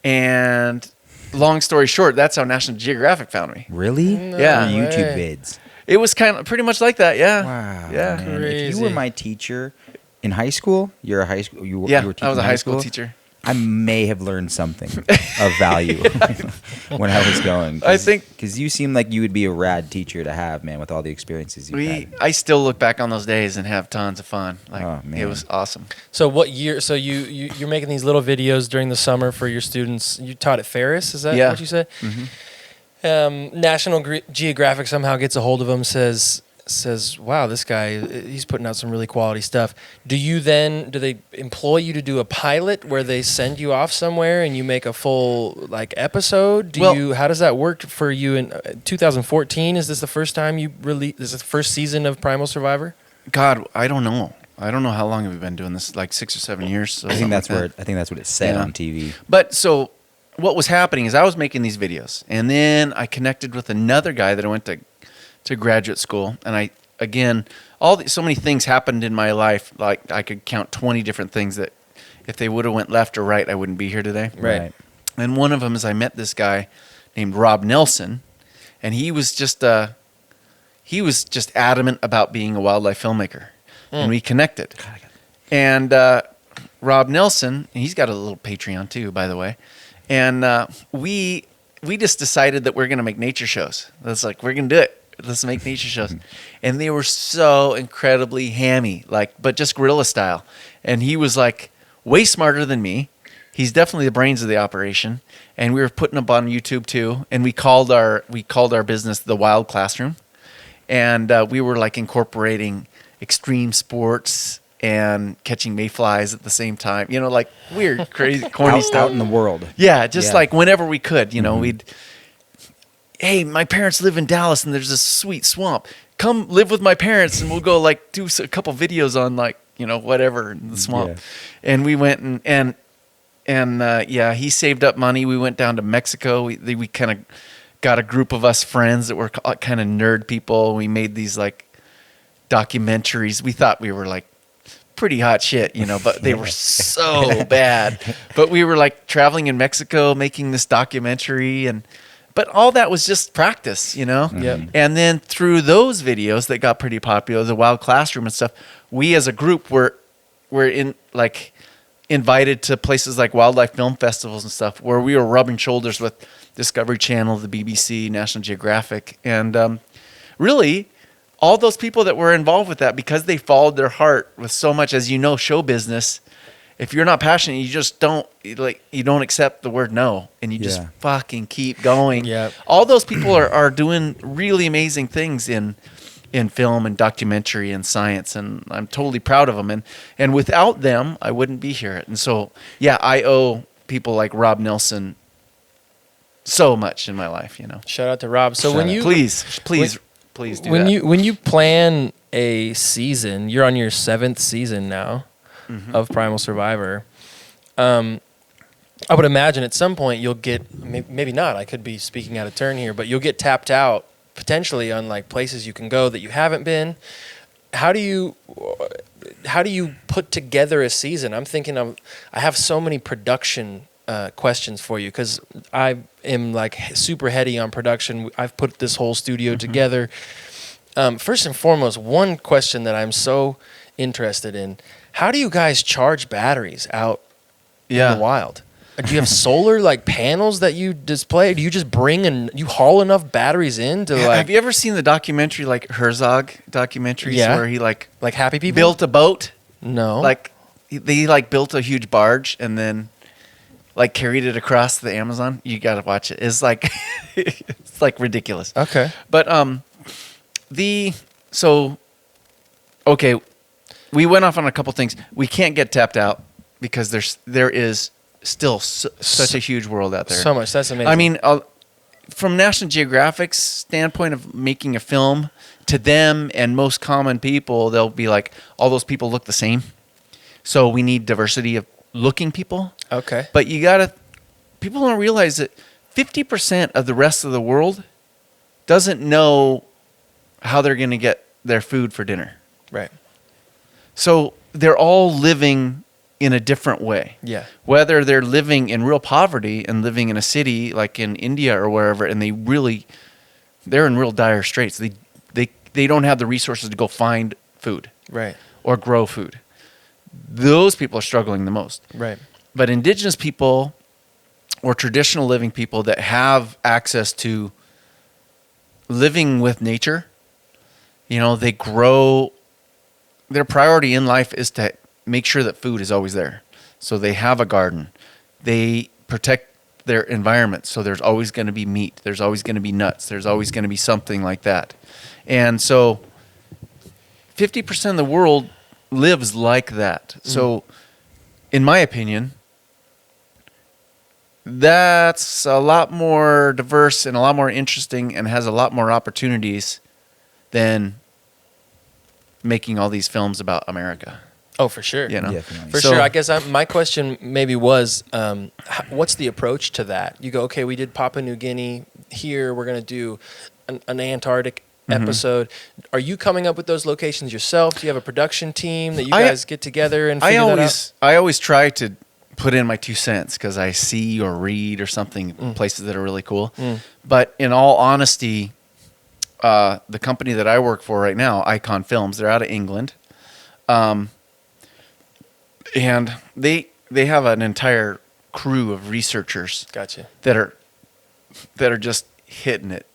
And long story short, that's how National Geographic found me. Really? No Yeah. Or YouTube way. vids. It was kind of pretty much like that, yeah. Wow. Yeah. Man. If Crazy. you were my teacher in high school, you're a high school. You were Yeah, teaching I was a in high school teacher. I may have learned something of value when I was going. I think- because you seem like you would be a rad teacher to have, man, with all the experiences you've had. I still look back on those days and have tons of fun. Like, Oh, man. it was awesome. So what year? So you're making these little videos during the summer for your students. You taught at Ferris. Is that Yeah. what you said? Mm-hmm. National Geographic somehow gets a hold of him, says, wow, this guy, he's putting out some really quality stuff. Do they employ you to do a pilot where they send you off somewhere and you make a full episode? How does that work for you in 2014? Is this the first time you release? Is this the first season of Primal Survivor? God, I don't know. I don't know how long have we been doing this, like 6 or 7 years. I think that's what it said Yeah. on TV. But so what was happening is I was making these videos, and then I connected with another guy that I went to graduate school, and so many things happened in my life. Like I could count 20 different things that if they would have went left or right, I wouldn't be here today. Right. And one of them is I met this guy named Rob Nelson, and he was just adamant about being a wildlife filmmaker, and we connected. And Rob Nelson, and he's got a little Patreon too, by the way. And we just decided that we're going to make nature shows. That's like, we're going to do it. Let's make nature shows. And they were so incredibly hammy, but just guerrilla style. And he was like way smarter than me. He's definitely the brains of the operation. And we were putting them on YouTube too. And we called our business The Wild Classroom. And we were like incorporating extreme sports and catching mayflies at the same time, like weird, crazy, corny stuff Out in the world. Yeah, just Yeah. like whenever we could, hey, my parents live in Dallas and there's this sweet swamp. Come live with my parents and we'll go do a couple videos on whatever in the swamp. Yeah. And we went and he saved up money. We went down to Mexico. We kind of got a group of us friends that were kind of nerd people. We made these documentaries. We thought we were pretty hot shit, but they were so bad. But we were traveling in Mexico, making this documentary, but all that was just practice, Yep. And then through those videos that got pretty popular, the Wild Classroom and stuff, we as a group were in invited to places like wildlife film festivals and stuff, where we were rubbing shoulders with Discovery Channel, the BBC, National Geographic, and really all those people that were involved with that, because they followed their heart with so much, as you know, show business. If you're not passionate, you just don't you don't accept the word no, and you just fucking keep going. Yeah. All those people are doing really amazing things in film and documentary and science, and I'm totally proud of them. And without them, I wouldn't be here. And so, yeah, I owe people like Rob Nelson so much in my life. Shout out to Rob. So when you please do that. When you plan a season, you're on your 7th season now of Primal Survivor. I would imagine at some point you'll get, maybe not, I could be speaking out of turn here, but you'll get tapped out potentially on like places you can go that you haven't been. How do you put together a season? I'm thinking I have so many production questions for you, because I am like super heady on production. I've put this whole studio together. First and foremost, one question that I'm so interested in: how do you guys charge batteries out in the wild? Do you have solar like panels that you display? Do you just you haul enough batteries in to like? Have you ever seen the documentary, like Herzog documentaries, where he like Happy People built a boat? No, like they like built a huge barge and then like carried it across the Amazon. You got to watch it. It's like it's like ridiculous. Okay, but okay, we went off on a couple things. We can't get tapped out because there is still such a huge world out there. So much. That's amazing. I mean, from National Geographic's standpoint of making a film, to them and most common people, they'll be like, all those people look the same. So we need diversity of looking people. Okay. But people don't realize that 50% of the rest of the world doesn't know how they're going to get their food for dinner. Right. So they're all living in a different way. Yeah. Whether they're living in real poverty and living in a city like in India or wherever, and they're in real dire straits. They don't have the resources to go find food. Right. Or grow food. Those people are struggling the most. Right. But indigenous people or traditional living people that have access to living with nature, they grow. Their priority in life is to make sure that food is always there. So they have a garden. They protect their environment. So there's always going to be meat. There's always going to be nuts. There's always going to be something like that. And so 50% of the world lives like that. So in my opinion, that's a lot more diverse and a lot more interesting and has a lot more opportunities than making all these films about America. Oh, for sure. Definitely. For sure. I guess my question maybe was, what's the approach to that? You go, okay, we did Papua New Guinea. Here we're going to do an Antarctic episode. Are you coming up with those locations yourself? Do you have a production team that you guys get together and figure that out? I always try to put in my 2 cents because I see or read or something places that are really cool. But in all honesty, the company that I work for right now, Icon Films, they're out of England. And they have an entire crew of researchers. Gotcha. That are just hitting it,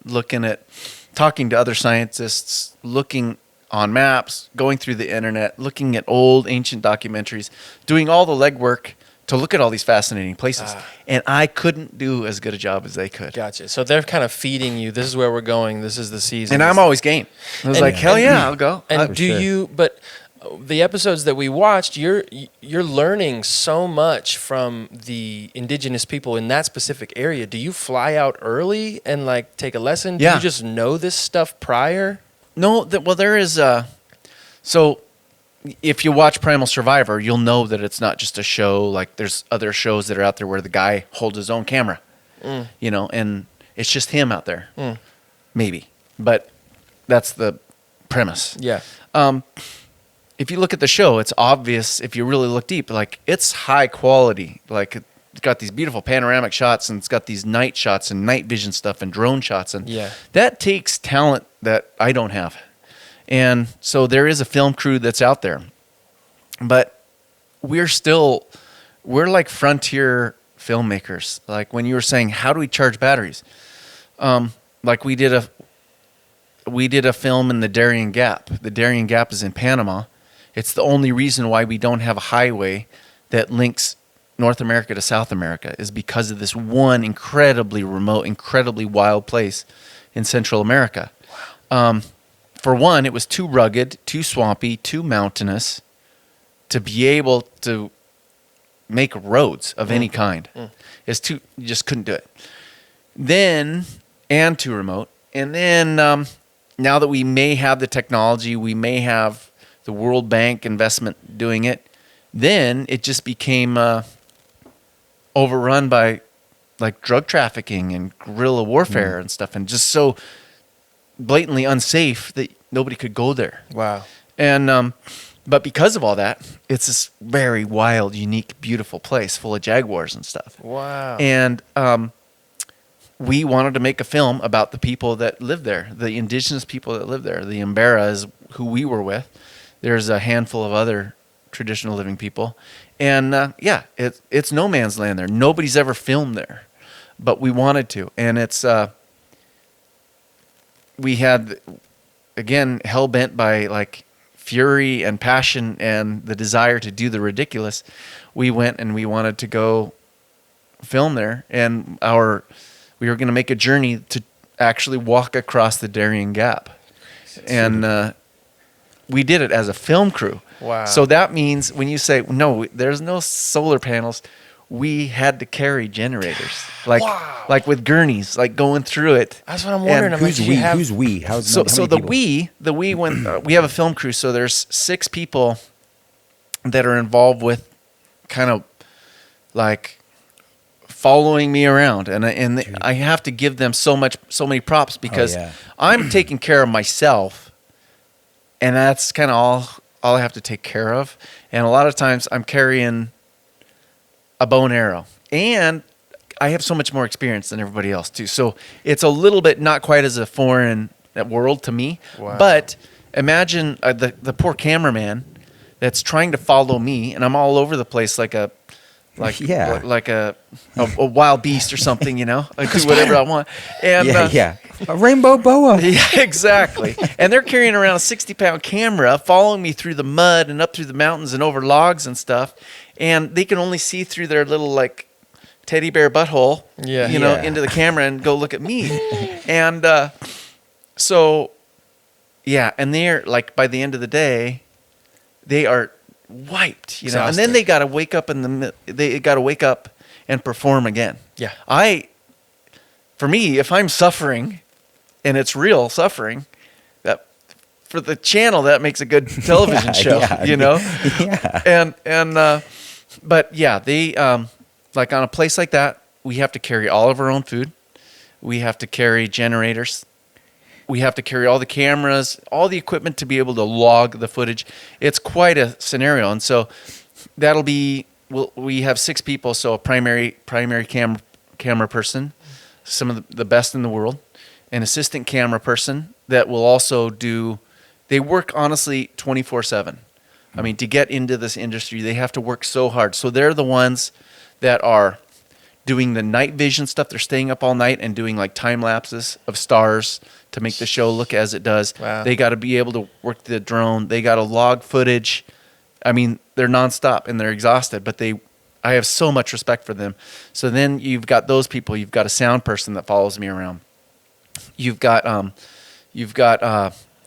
talking to other scientists, looking on maps, going through the internet, looking at old ancient documentaries, doing all the legwork to look at all these fascinating places. And I couldn't do as good a job as they could. Gotcha. So they're kind of feeding you, this is where we're going, this is the season. And I'm always game. I was like, hell yeah, I'll go. And but the episodes that we watched, you're learning so much from the indigenous people in that specific area. Do you fly out early and like take a lesson? Do you just know this stuff prior? No, there is so if you watch Primal Survivor, you'll know that it's not just a show. Like there's other shows that are out there where the guy holds his own camera, and it's just him out there, maybe. But that's the premise. Yeah. If you look at the show, it's obvious if you really look deep, like it's high quality. Like it's got these beautiful panoramic shots and it's got these night shots and night vision stuff and drone shots. And that takes talent that I don't have. And so there is a film crew that's out there, but we're like frontier filmmakers. Like when you were saying, how do we charge batteries? Like we did we did a film in the Darien Gap. The Darien Gap is in Panama. It's the only reason why we don't have a highway that links North America to South America, is because of this one incredibly remote, incredibly wild place in Central America. For one, it was too rugged, too swampy, too mountainous to be able to make roads of any kind. It's too, you just couldn't do it. Then, and too remote. And then now that we may have the technology, we may have the World Bank investment doing it, then it just became overrun by like drug trafficking and guerrilla warfare and stuff, and just so blatantly unsafe that nobody could go there. Wow. And but because of all that, it's this very wild, unique, beautiful place full of jaguars and stuff. Wow. And we wanted to make a film about the people that live there, the indigenous people that live there. The Embera is who we were with. There's a handful of other traditional living people. And it's no man's land there. Nobody's ever filmed there, but we wanted to. And it's we had, again, hell-bent by like fury and passion and the desire to do the ridiculous. We went and we wanted to go film there, and we were going to make a journey to actually walk across the Darien Gap. And we did it as a film crew. Wow. So that means when you say, no, there's no solar panels, we had to carry generators. Like with gurneys, like going through it. That's what I'm wondering. I'm like, Who's we? Who's we? How So many the people? we when we have a film crew, so there's 6 people that are involved with kind of like following me around, and I have to give them so many props because I'm taking care of myself, and that's kind of all I have to take care of. And a lot of times I'm carrying a bow and arrow, and I have so much more experience than everybody else too. So it's a little bit not quite as a foreign world to me. Wow. But imagine the poor cameraman that's trying to follow me, and I'm all over the place like a wild beast or something, you know. I do whatever I want. And a rainbow boa. yeah, exactly. And they're carrying around a 60-pound camera, following me through the mud and up through the mountains and over logs and stuff. And they can only see through their little like teddy bear butthole, into the camera and go look at me. And and they're like, by the end of the day, they are wiped, you know. And then they got to wake up and perform again. Yeah. For me, if I'm suffering and it's real suffering, that for the channel, that makes a good television show, you know? Yeah. But yeah, they, like on a place like that, we have to carry all of our own food. We have to carry generators. We have to carry all the cameras, all the equipment to be able to log the footage. It's quite a scenario. And so that'll be, we have 6 people. So a primary camera person, some of the best in the world, an assistant camera person that will also they work honestly 24/7. I mean, to get into this industry, they have to work so hard. So they're the ones that are doing the night vision stuff. They're staying up all night and doing like time lapses of stars to make the show look as it does. Wow. They got to be able to work the drone. They got to log footage. I mean, they're nonstop and they're exhausted, but I have so much respect for them. So then you've got those people. You've got a sound person that follows me around. You've got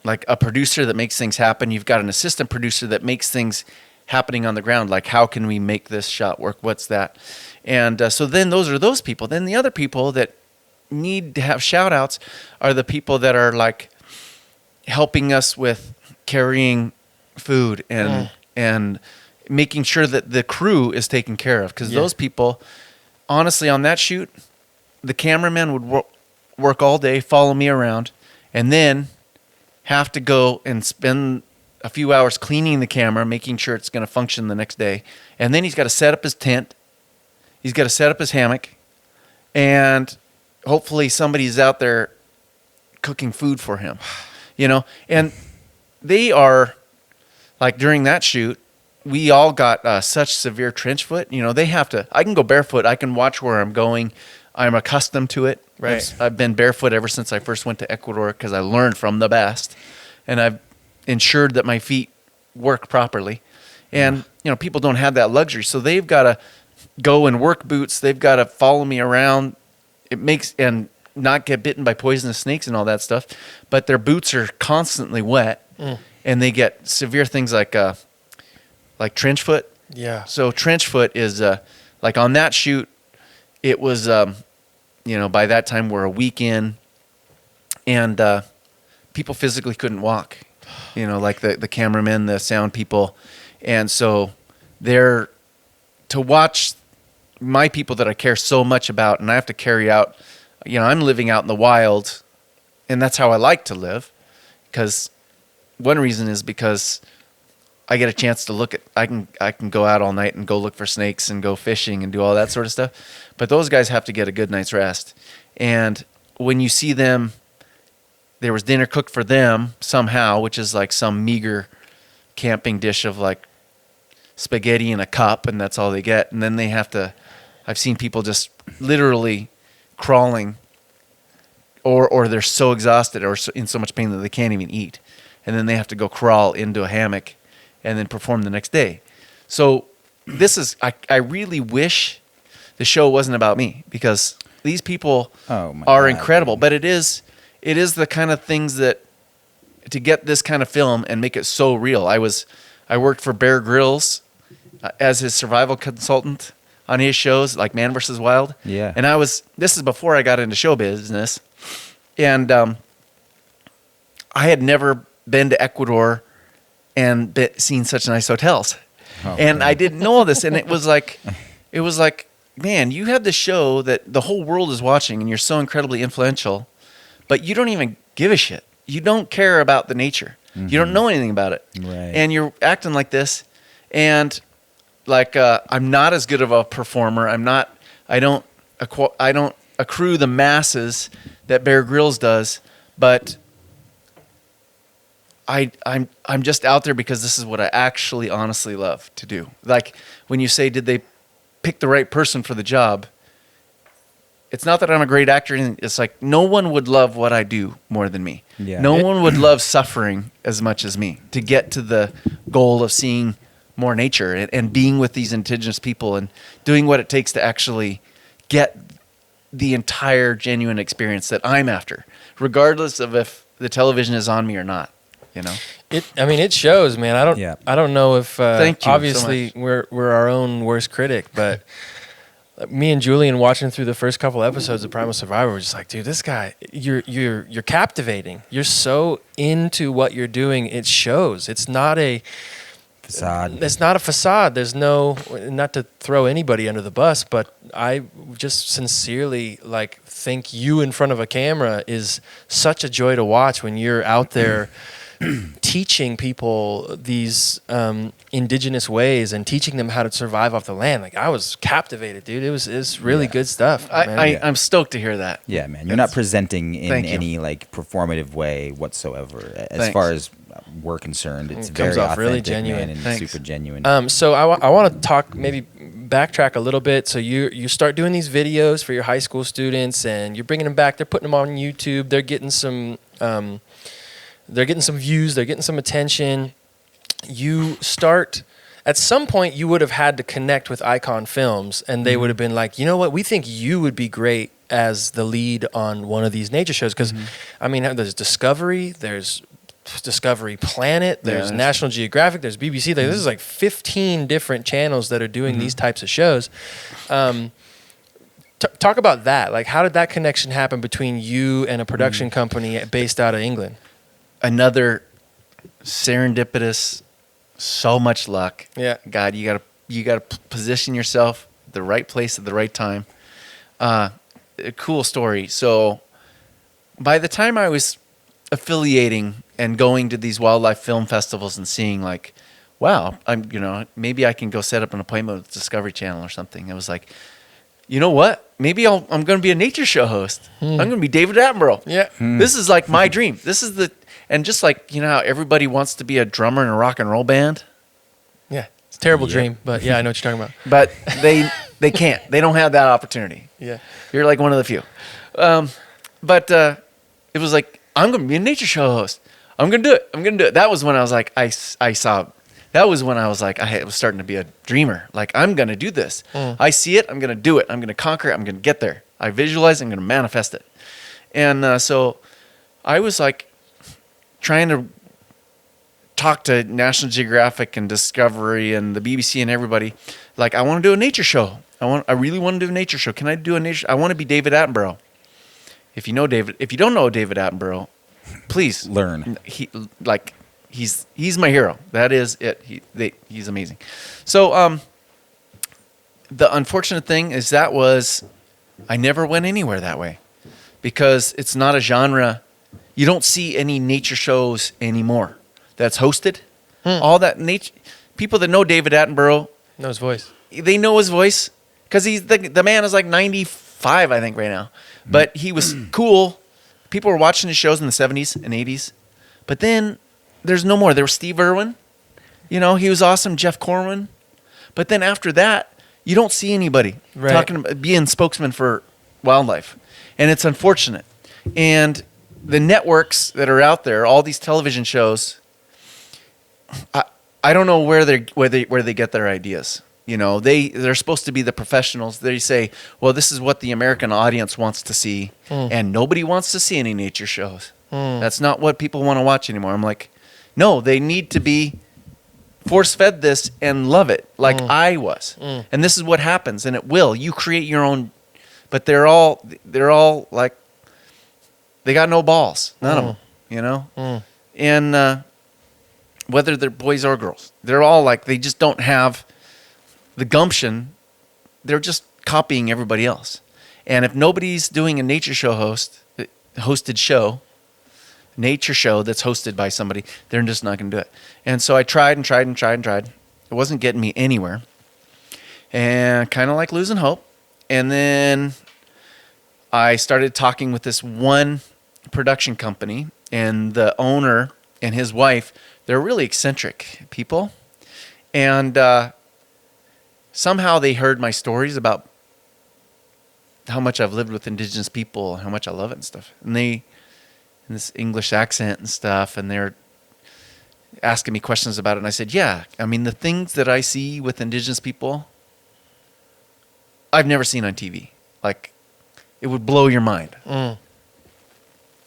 like a producer that makes things happen. You've got an assistant producer that makes things happening on the ground. Like, how can we make this shot work? What's that? And so then those are those people. Then the other people that need to have shout outs are the people that are like helping us with carrying food and making sure that the crew is taken care of. Because those people, honestly, on that shoot, the cameraman would work all day, follow me around, and then have to go and spend a few hours cleaning the camera, making sure it's going to function the next day. And then he's got to set up his tent. He's got to set up his hammock. And hopefully somebody's out there cooking food for him, you know. And they are, like during that shoot, we all got such severe trench foot. You know, they have to, I can go barefoot. I can watch where I'm going. I'm accustomed to it. Right. I've been barefoot ever since I first went to Ecuador because I learned from the best, and I've ensured that my feet work properly. And people don't have that luxury, so they've got to go in work boots. They've got to follow me around. And not get bitten by poisonous snakes and all that stuff. But their boots are constantly wet, and they get severe things like trench foot. Yeah. So trench foot is like on that shoot, it was by that time we're a week in, and people physically couldn't walk. Like the cameramen, the sound people. And so they're to watch my people that I care so much about, and I have to carry out, I'm living out in the wild, and that's how I like to live. Because one reason is because I get a chance to look at, I can go out all night and go look for snakes and go fishing and do all that sort of stuff. But those guys have to get a good night's rest. And when you see them, there was dinner cooked for them somehow, which is like some meager camping dish of like spaghetti in a cup, and that's all they get. And then they have to, I've seen people just literally crawling, or they're so exhausted or in so much pain that they can't even eat. And then they have to go crawl into a hammock and then perform the next day. So this is, I really wish the show wasn't about me, because these people are incredible. But it is the kind of things that, to get this kind of film and make it so real. I worked for Bear Grylls as his survival consultant on his shows like Man vs. Wild. Yeah. And this is before I got into show business. And I had never been to Ecuador and seen such nice hotels. And I didn't know all this. And it was like, man, you have this show that the whole world is watching, and you're so incredibly influential, but you don't even give a shit. You don't care about the nature. Mm-hmm. You don't know anything about it. Right. And you're acting like this. And like, I'm not as good of a performer. I don't accrue the masses that Bear Grylls does, but I'm just out there because this is what I actually honestly love to do. Like when you say, did they pick the right person for the job? It's not that I'm a great actor. It's like no one would love what I do more than me. Yeah. No one would love suffering as much as me to get to the goal of seeing more nature and being with these indigenous people and doing what it takes to actually get the entire genuine experience that I'm after, regardless of if the television is on me or not. It shows, man. I don't know if Thank you obviously so we're our own worst critic, but me and Julian watching through the first couple episodes of Primal Survivor were just like, dude, this guy, you're captivating. You're so into what you're doing. It shows. It's not a facade. It's not a facade. There's no, not to throw anybody under the bus, but I just sincerely think you in front of a camera is such a joy to watch when you're out there teaching people these indigenous ways and teaching them how to survive off the land. Like I was captivated, dude. It was really good stuff. I'm stoked to hear that. Yeah, man. You're not presenting in any performative way whatsoever. As far as we're concerned, it's very comes off authentic, really genuine. man, and Thanks. super genuine. So I want to talk, maybe backtrack a little bit. So you start doing these videos for your high school students, and you're bringing them back. They're putting them on YouTube. They're getting some views. They're getting some attention. You start, at some point, you would have had to connect with Icon Films, and they would have been like, you know what, we think you would be great as the lead on one of these nature shows. Because, there's Discovery, there's Discovery Planet, there's National Geographic, there's BBC. This is 15 different channels that are doing these types of shows. Talk about that. Like, how did that connection happen between you and a production company based out of England? Another serendipitous, so much luck. Yeah. God, you gotta position yourself at the right place at the right time. A cool story. So by the time I was affiliating and going to these wildlife film festivals and seeing wow, maybe I can go set up an appointment with Discovery Channel or something. It was like, you know what? Maybe I'm going to be a nature show host. I'm going to be David Attenborough. Yeah. This is my dream. This is and just how everybody wants to be a drummer in a rock and roll band. Yeah. It's a terrible dream, but yeah, I know what you're talking about. But they can't. They don't have that opportunity. Yeah. You're one of the few. But it was like, I'm going to be a nature show host. I'm going to do it. I'm going to do it. That was when I was like, I saw, that was when I was like, I was starting to be a dreamer. Like, I'm going to do this. I see it. I'm going to do it. I'm going to conquer it. I'm going to get there. I visualize. I'm going to manifest it. And so I was like trying to talk to National Geographic and Discovery and the BBC and everybody. Like, I want to do a nature show. I really want to do a nature show. Can I do a nature? I want to be David Attenborough. If you know David, if you don't know David Attenborough, please learn. He's my hero. That is it. He's amazing. So the unfortunate thing is I never went anywhere that way because it's not a genre. You don't see any nature shows anymore that's hosted. All that nature people that know David Attenborough Know his voice. They know his voice because he's the man is like 95, I think, right now. But he was cool. People were watching his shows in the 70s and 80s. But then there's no more. There was Steve Irwin. You know, he was awesome. Jeff Corwin. But then after that, you don't see anybody talking about being spokesman for wildlife. And it's unfortunate. And the networks that are out there, all these television shows, I don't know where they get their ideas. You know, they're supposed to be the professionals. They say, well, this is what the American audience wants to see, and nobody wants to see any nature shows. That's not what people want to watch anymore. I'm like, no, they need to be force-fed this and love it like I was. And this is what happens, and it will. You create your own, but they're all like, they got no balls, none of them, you know? And whether they're boys or girls, they're all like, they just don't have the gumption. They're just copying everybody else. And if nobody's doing a nature show hosted show, nature show that's hosted by somebody, they're just not going to do it. And so I tried and tried and tried and tried. It wasn't getting me anywhere. And kind of like losing hope. And then I started talking with this one production company, and the owner and his wife, they're really eccentric people. And somehow they heard my stories about how much I've lived with Indigenous people, how much I love it and stuff. And they, in this English accent and stuff, and they're asking me questions about it. And I said, yeah, I mean, the things that I see with Indigenous people, I've never seen on TV. Like, it would blow your mind.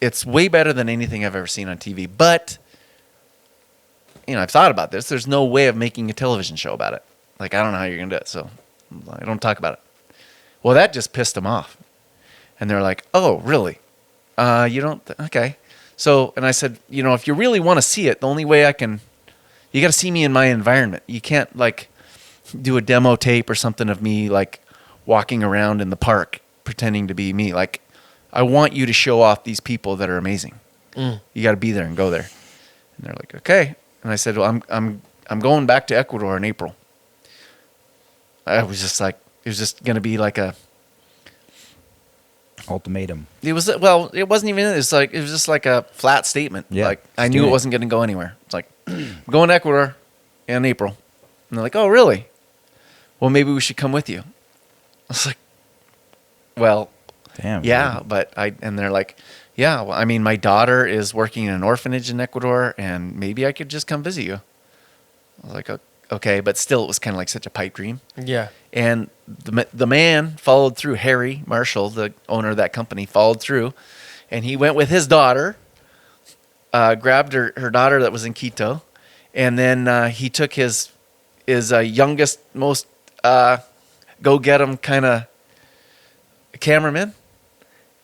It's way better than anything I've ever seen on TV. But, you know, I've thought about this. There's no way of making a television show about it. Like, I don't know how you're going to do it, so I don't talk about it. Well, that just pissed them off. And they're like, oh, really? You don't? Okay. So, and I said, you know, if you really want to see it, the only way you got to see me in my environment. You can't, like, do a demo tape or something of me, like, walking around in the park pretending to be me. Like, I want you to show off these people that are amazing. You got to be there and go there. And they're like, okay. And I said, well, I'm going back to Ecuador in April. I was just like, it was just going to be like a ultimatum. It was, well, it wasn't even, it was just like a flat statement. Yeah, like, I knew it wasn't going to go anywhere. It's like, I'm going to Ecuador in April. And they're like, oh, really? Well, maybe we should come with you. I was like, well, damn. Yeah, but and they're like, yeah, well, I mean, my daughter is working in an orphanage in Ecuador, and maybe I could just come visit you. I was like, okay, but still, it was kind of like such a pipe dream. Yeah. And the man followed through. Harry Marshall, the owner of that company, followed through, and he went with his daughter, grabbed her daughter that was in Quito, and then he took his youngest, most go get him kind of cameraman.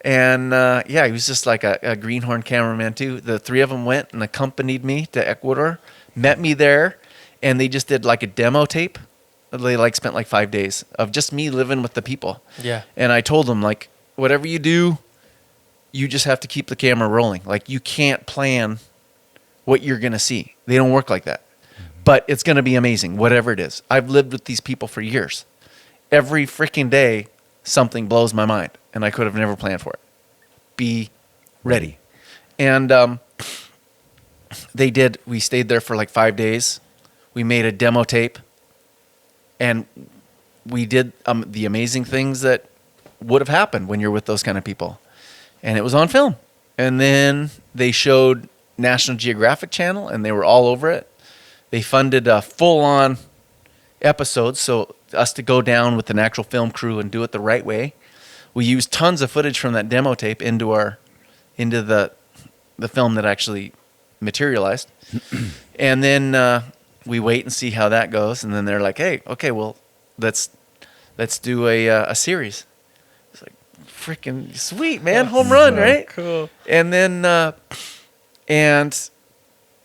And yeah, he was just like a greenhorn cameraman too. The three of them went and accompanied me to Ecuador, met me there, and they just did like a demo tape. They like spent like 5 days of just me living with the people. Yeah. And I told them, like, whatever you do, you just have to keep the camera rolling. Like, you can't plan what you're going to see. They don't work like that. But it's going to be amazing, whatever it is. I've lived with these people for years. Every freaking day, something blows my mind, and I could have never planned for it. Be ready. And they did. We stayed there for like 5 days. We made a demo tape, and we did the amazing things that would have happened when you're with those kind of people. and it was on film. And then they showed National Geographic Channel, and they were all over it. They funded a full-on episode, so us to go down with an actual film crew and do it the right way. We used tons of footage from that demo tape into the film that actually materialized. And then we wait and see how that goes. And then they're like, "Hey, okay, well, let's do a series." It's like, freaking sweet, man, home run, right? Cool. And then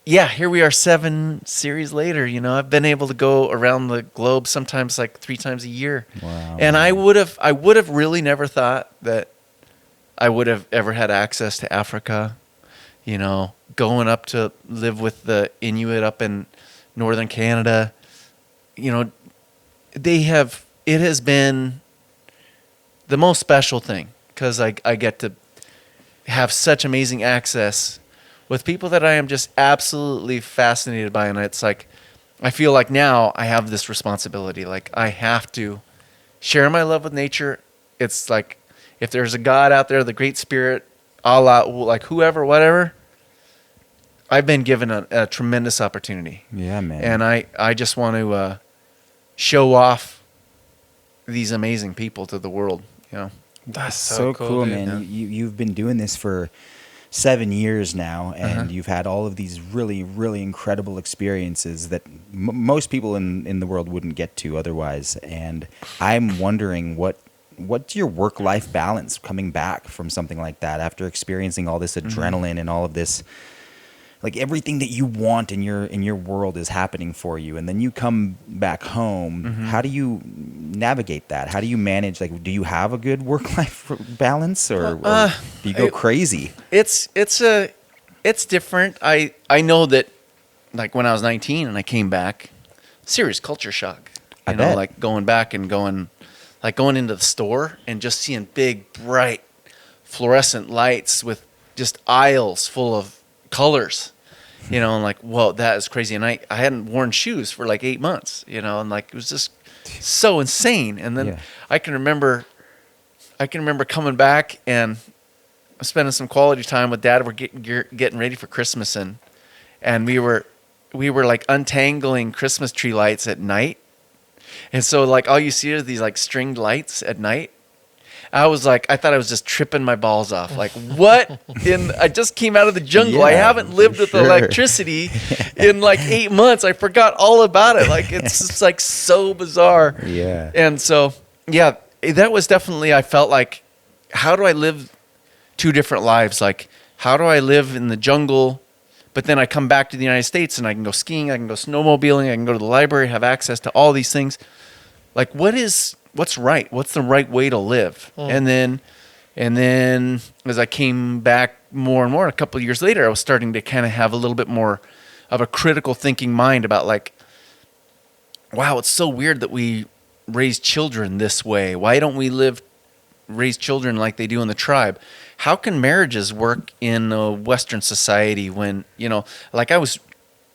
yeah, here we are 7 series later. You know, I've been able to go around the globe sometimes like 3 times a year. Wow. And I would have really never thought that I would have ever had access to Africa. You know, going up to live with the Inuit up in northern Canada. You know, it has been the most special thing because I get to have such amazing access with people that I am just absolutely fascinated by. And it's like, I feel like now I have this responsibility. Like, I have to share my love with nature. It's like, if there's a God out there, the Great Spirit, Allah, like whoever, whatever, I've been given a tremendous opportunity. Yeah, man. And I just want to show off these amazing people to the world, you know. That's so cool, dude. man. You've been doing this for 7 years now, and you've had all of these really, really incredible experiences that most people in the world wouldn't get to otherwise. And I'm wondering what's your work-life balance coming back from something like that after experiencing all this adrenaline and all of this, like everything that you want in your world is happening for you, and then you come back home. How do you navigate that? How do you manage? Like, do you have a good work-life balance, or do you go crazy? It's different. I know that, like, when I was 19 and I came back, serious culture shock. I You know, bet. like going back and going into the store and just seeing big, bright, fluorescent lights with just aisles full of colors, you know, and like, whoa, that is crazy. And I hadn't worn shoes for like 8 months, you know, and like, it was just so insane. And then I can remember coming back and spending some quality time with Dad. We're getting ready for Christmas, and we were like untangling Christmas tree lights at night. And so, like, all you see are these like stringed lights at night. I thought I was just tripping my balls off. Like, what? I just came out of the jungle. I haven't lived with electricity in like 8 months. I forgot all about it. Like, it's just like so bizarre. Yeah. And so, yeah, that was definitely, I felt like, how do I live 2 different lives? Like, how do I live in the jungle, but then I come back to the United States and I can go skiing, I can go snowmobiling, I can go to the library, have access to all these things. Like, what's right? What's the right way to live? And then as I came back more and more, a couple of years later, I was starting to kind of have a little bit more of a critical thinking mind about, like, wow, it's so weird that we raise children this way. Why don't we raise children like they do in the tribe? How can marriages work in a Western society when, you know, like, I was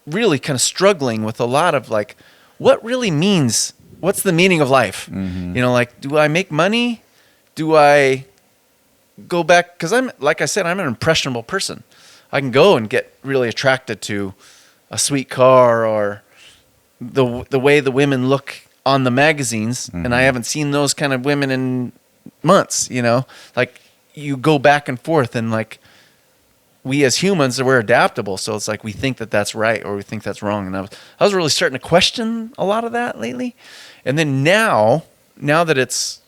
really kind of struggling with a lot of, like, what's the meaning of life? You know, like, do I make money? Do I go back? Because like I said, I'm an impressionable person. I can go and get really attracted to a sweet car or the way the women look on the magazines, and I haven't seen those kind of women in months, you know? Like, you go back and forth, and, like, we as humans, we're adaptable, so it's like we think that that's right or we think that's wrong. And I was really starting to question a lot of that lately. And then now that it's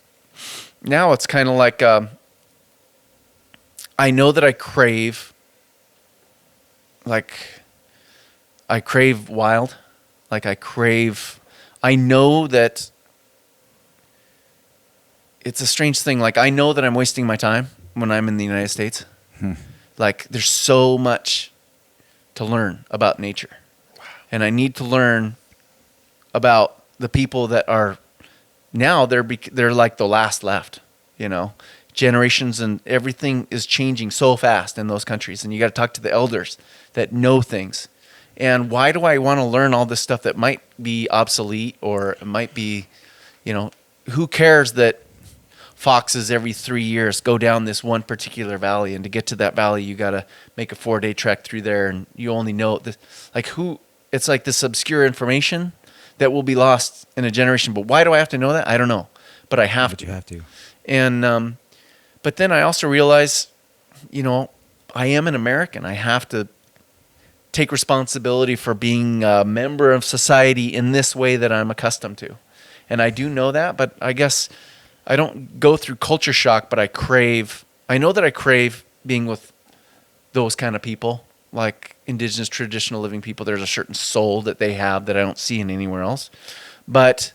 kind of like, I know that I crave wild. Like, I know that it's a strange thing. Like, I know that I'm wasting my time when I'm in the United States. Like, there's so much to learn about nature. Wow. And I need to learn about the people that are now, they're like the last left, you know. Generations and everything is changing so fast in those countries. And you got to talk to the elders that know things. And why do I want to learn all this stuff that might be obsolete, or it might be, you know, who cares that foxes every 3 years go down this one particular valley, and to get to that valley, you got to make a 4-day trek through there, and you only know this, like who. It's like this obscure information that will be lost in a generation. But why do I have to know that? I don't know, but I have to. You have to. And but then I also realize, I am an American. I have to take responsibility for being a member of society in this way that I'm accustomed to. And I do know that, but I guess I don't go through culture shock, but I know that I crave being with those kind of people, like Indigenous traditional living people. There's a certain soul that they have that I don't see in anywhere else. But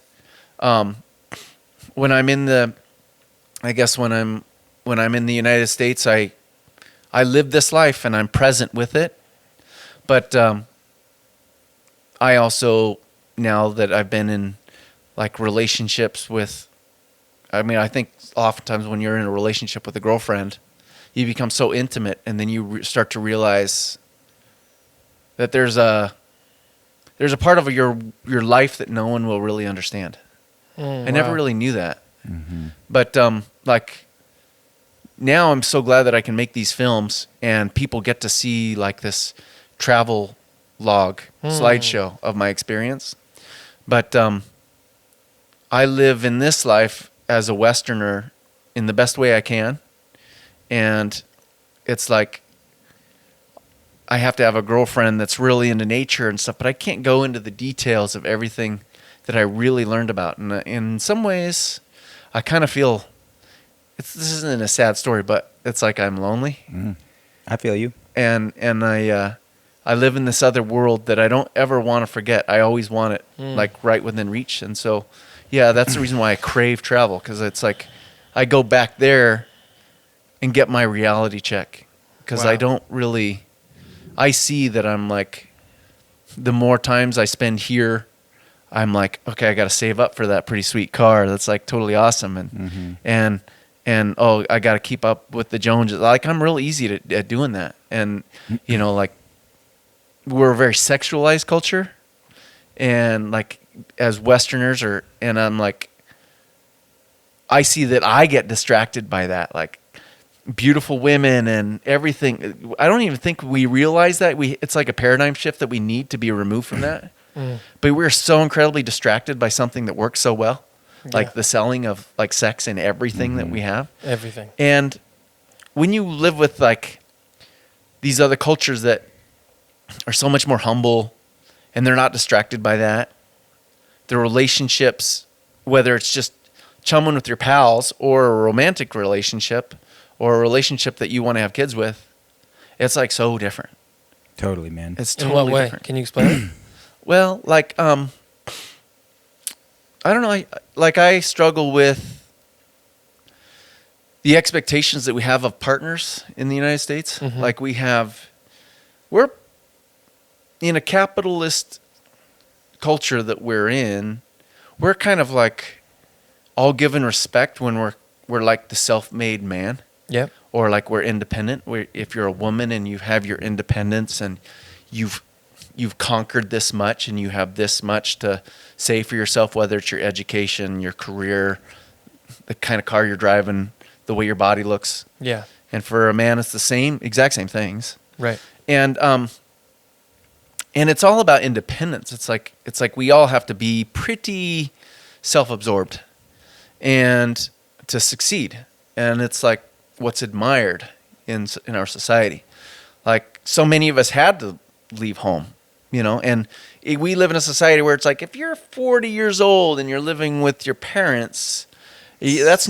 when I'm in the United States, I live this life and I'm present with it. But I also, now that I've been in like relationships with, I think oftentimes when you're in a relationship with a girlfriend, you become so intimate, and then you start to realize that there's a part of your life that no one will really understand. I never really knew that. Mm-hmm. But like now I'm so glad that I can make these films and people get to see like this travel log slideshow of my experience. But I live in this life as a Westerner in the best way I can. And it's like I have to have a girlfriend that's really into nature and stuff, but I can't go into the details of everything that I really learned about. And in some ways, I kind of feel this isn't a sad story, but it's like I'm lonely. I feel you. And I live in this other world that I don't ever want to forget. I always want it like right within reach. And so, yeah, that's the reason why I crave travel, because it's like I go back there and get my reality check, because I don't really. I see that I'm like, the more times I spend here, I'm like, okay, I got to save up for that pretty sweet car. That's like totally awesome. And oh, I got to keep up with the Joneses. Like I'm real easy at doing that. And, like we're a very sexualized culture, and like as Westerners and I'm like, I see that I get distracted by that. Like, beautiful women and everything. I don't even think we realize that it's like a paradigm shift that we need to be removed from that. But we're so incredibly distracted by something that works so well, like the selling of like sex and everything that we have. Everything. And when you live with like these other cultures that are so much more humble and they're not distracted by that, the relationships, whether it's just chumming with your pals or a romantic relationship, or a relationship that you want to have kids with, it's like so different. Totally, man. It's totally In what way? different. Can you explain it? Well, like, I don't know. I struggle with the expectations that we have of partners in the United States. Mm-hmm. Like we're in a capitalist culture that we're in. We're kind of like all given respect when we're like the self-made man. Yep. Or like we're independent. If you're a woman and you have your independence and you've conquered this much and you have this much to say for yourself, whether it's your education, your career, the kind of car you're driving, the way your body looks. Yeah. And for a man, it's the exact same things. Right. And it's all about independence. It's like we all have to be pretty self-absorbed and to succeed. And it's like what's admired in our society. Like so many of us had to leave home, and we live in a society where it's like if you're 40 years old and you're living with your parents, that's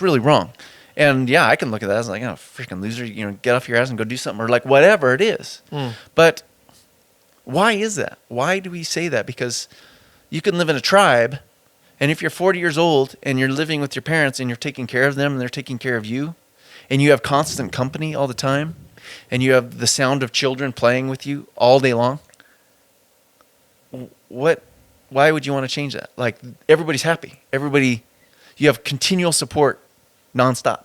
really wrong. And yeah, I can look at that as like, freaking loser, get off your ass and go do something, or like whatever it is. But why is that? Why do we say that? Because you can live in a tribe, and if you're 40 years old and you're living with your parents and you're taking care of them and they're taking care of you, and you have constant company all the time, and you have the sound of children playing with you all day long, why would you want to change that? Like, everybody's happy. You have continual support nonstop.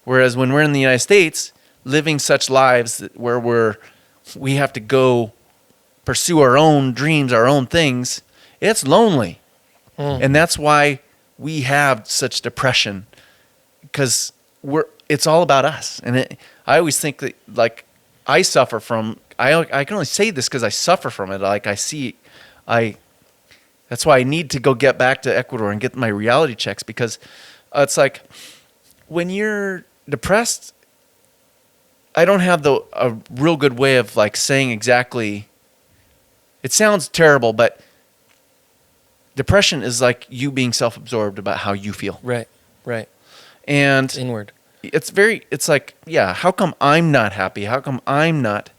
Whereas when we're in the United States, living such lives where we have to go pursue our own dreams, our own things, it's lonely. And that's why we have such depression because it's all about us. And I always think that, like, I suffer from, I can only say this because I suffer from it. Like, that's why I need to go get back to Ecuador and get my reality checks, because it's like when you're depressed, I don't have a real good way of like saying exactly. It sounds terrible, but depression is like you being self-absorbed about how you feel. Right. And It's inward. It's like, yeah, how come I'm not happy? How come I'm not?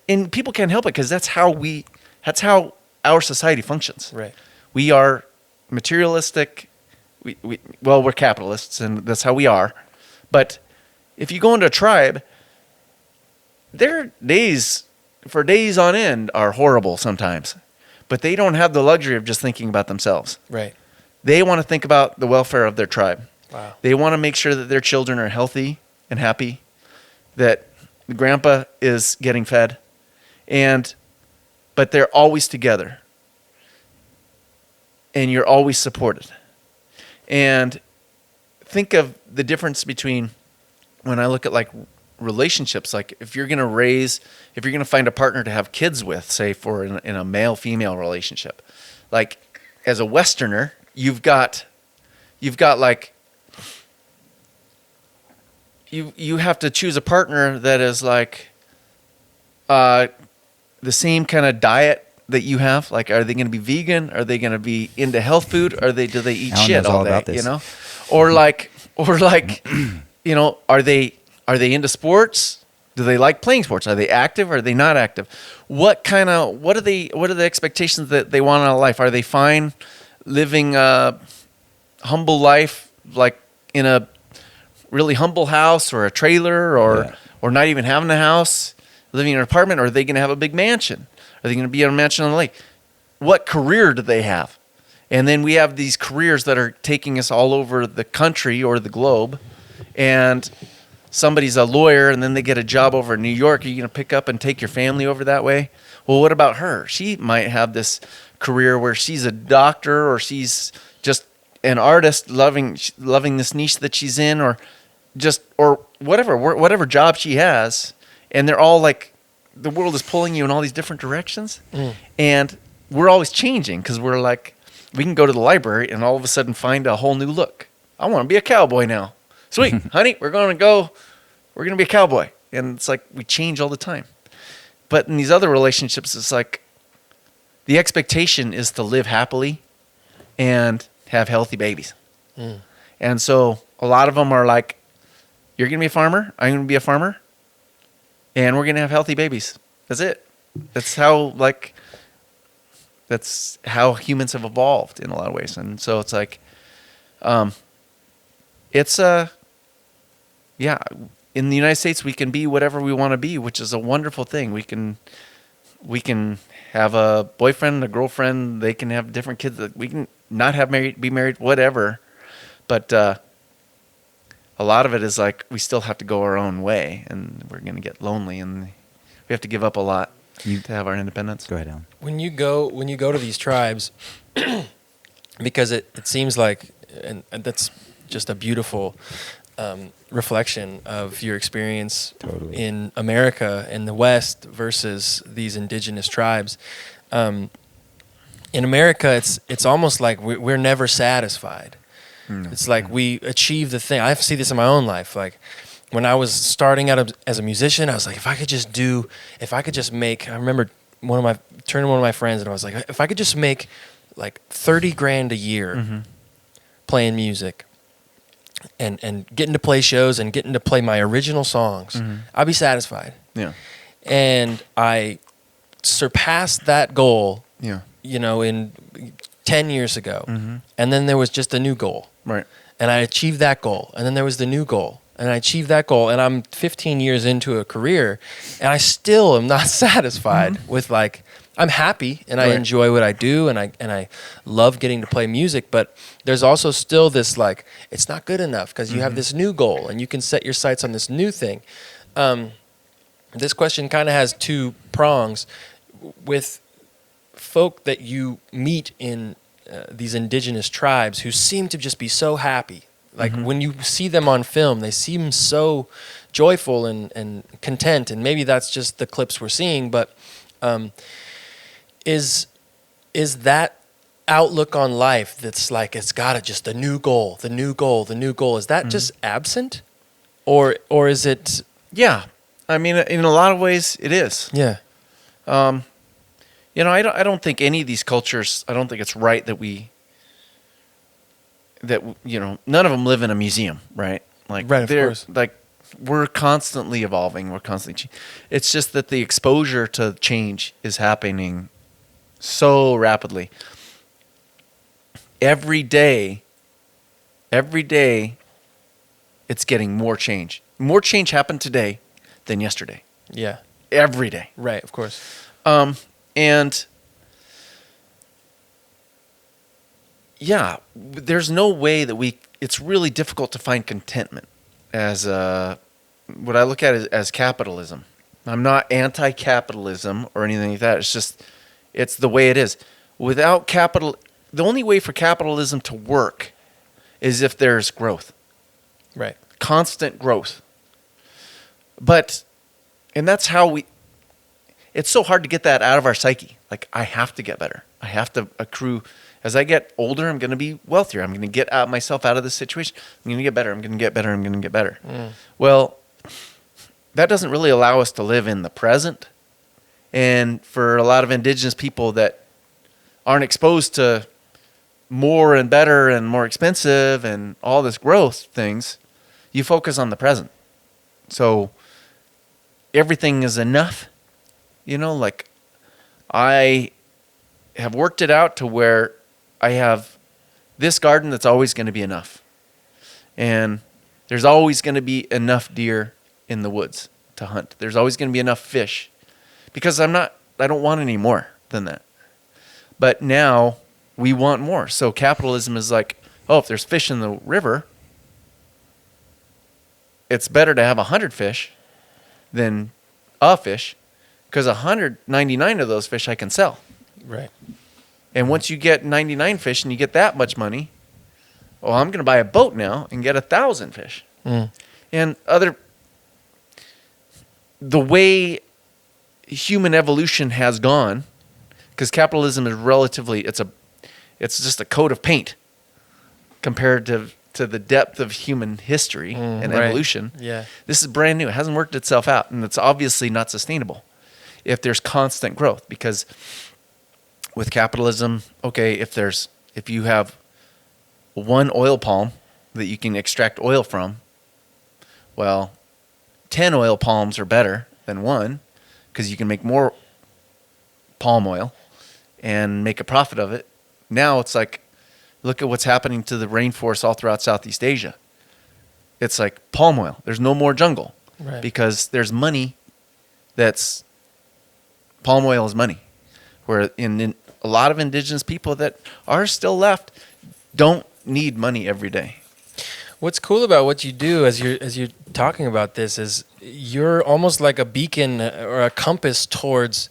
And people can't help it because that's how our society functions. Right. We are materialistic. We're capitalists, and that's how we are. But if you go into a tribe, their days on end are horrible sometimes, but they don't have the luxury of just thinking about themselves. Right. They want to think about the welfare of their tribe. Wow. They want to make sure that their children are healthy and happy, that the grandpa is getting fed, but they're always together, and you're always supported. And think of the difference between when I look at like relationships, like if you're going to find a partner to have kids with, say in a male-female relationship, like as a Westerner, you've got like, you have to choose a partner that is like the same kind of diet that you have. Like, are they going to be vegan? Are they going to be into health food? Do they eat Alan shit knows all all day? about this. You know, or like, you know, are they into sports? Do they like playing sports? Are they active? Are they not active? What are the expectations that they want out of life? Are they fine living a humble life, like in a really humble house or a trailer, or not even having a house, living in an apartment? Or are they going to have a big mansion? Are they going to be in a mansion on the lake? What career do they have? And then we have these careers that are taking us all over the country or the globe, and somebody's a lawyer and then they get a job over in New York. Are you going to pick up and take your family over that way? Well, what about her? She might have this career where she's a doctor, or she's just an artist loving this niche that she's in, or whatever job she has. And they're all like, the world is pulling you in all these different directions. And we're always changing because we're like, we can go to the library and all of a sudden find a whole new look. I want to be a cowboy now. Sweet, honey, we're going to be a cowboy. And it's like we change all the time. But in these other relationships, it's like the expectation is to live happily and have healthy babies. And so a lot of them are like, you're going to be a farmer, I'm going to be a farmer, and we're going to have healthy babies. That's it. That's how humans have evolved in a lot of ways. And so it's like, in the United States, we can be whatever we want to be, which is a wonderful thing. We can have a boyfriend, a girlfriend. They can have different kids. We can not be married, whatever. But a lot of it is like we still have to go our own way, and we're going to get lonely, and we have to give up a lot to have our independence. Go ahead, Alan. When you go to these tribes, because it seems like, and that's just a beautiful reflection of your experience in America, in the West, versus these indigenous tribes. In America, it's almost like we're never satisfied. It's like we achieve the thing. I see this in my own life. Like when I was starting out as a musician, I was like, if I could just make, I remember turning to one of my friends and I was like, if I could just make like $30,000 a year playing music and getting to play shows and getting to play my original songs, I'd be satisfied. Yeah. And I surpassed that goal, in 10 years ago. And then there was just a new goal. Right. And I achieved that goal. And then there was the new goal. And I achieved that goal. And I'm 15 years into a career, and I still am not satisfied with, like, I'm happy and I enjoy what I do, and I love getting to play music, but there's also still this, like, it's not good enough because you have this new goal and you can set your sights on this new thing. This question kind of has two prongs. With folk that you meet in these indigenous tribes who seem to just be so happy. Like when you see them on film, they seem so joyful and content. And maybe that's just the clips we're seeing. But is that outlook on life that's like it's got to just the new goal? Is that just absent, or is it? Yeah, I mean, in a lot of ways, it is. Yeah. I don't think any of these cultures. I don't think it's right that none of them live in a museum, right? Like, right, of course. Like, we're constantly evolving. We're constantly. It's just that the exposure to change is happening so rapidly. Every day, it's getting more change. More change happened today than yesterday. Yeah. Every day. Right. Of course. And yeah, there's no way that it's really difficult to find contentment as what I look at as capitalism. I'm not anti-capitalism or anything like that. It's just, it's the way it is. Without capital, the only way for capitalism to work is if there's growth. Right. Constant growth. And that's how it's so hard to get that out of our psyche. Like, I have to get better. I have to accrue. As I get older, I'm going to be wealthier. I'm going to get myself out of this situation. I'm going to get better. I'm going to get better. I'm going to get better. Well, that doesn't really allow us to live in the present. And for a lot of indigenous people that aren't exposed to more and better and more expensive and all this growth things, you focus on the present. So everything is enough. Like, I have worked it out to where I have this garden that's always going to be enough. And there's always going to be enough deer in the woods to hunt. There's always going to be enough fish because I don't want any more than that. But now we want more. So capitalism is like, oh, if there's fish in the river, it's better to have 100 fish than a fish, because 199 of those fish I can sell. Right. And once you get 99 fish and you get that much money, well, I'm going to buy a boat now and get 1,000 fish. And the way human evolution has gone, because capitalism is relatively, it's just a coat of paint compared to the depth of human history and evolution. Yeah. This is brand new. It hasn't worked itself out, and it's obviously not sustainable if there's constant growth. Because with capitalism, okay, if you have one oil palm that you can extract oil from, well, 10 oil palms are better than one, because you can make more palm oil and make a profit of it. Now it's like, look at what's happening to the rainforest all throughout Southeast Asia. It's like palm oil. There's no more jungle, Right. because there's money palm oil is money. Where in a lot of indigenous people that are still left don't need money every day. What's cool about what you do as you're talking about this is you're almost like a beacon or a compass towards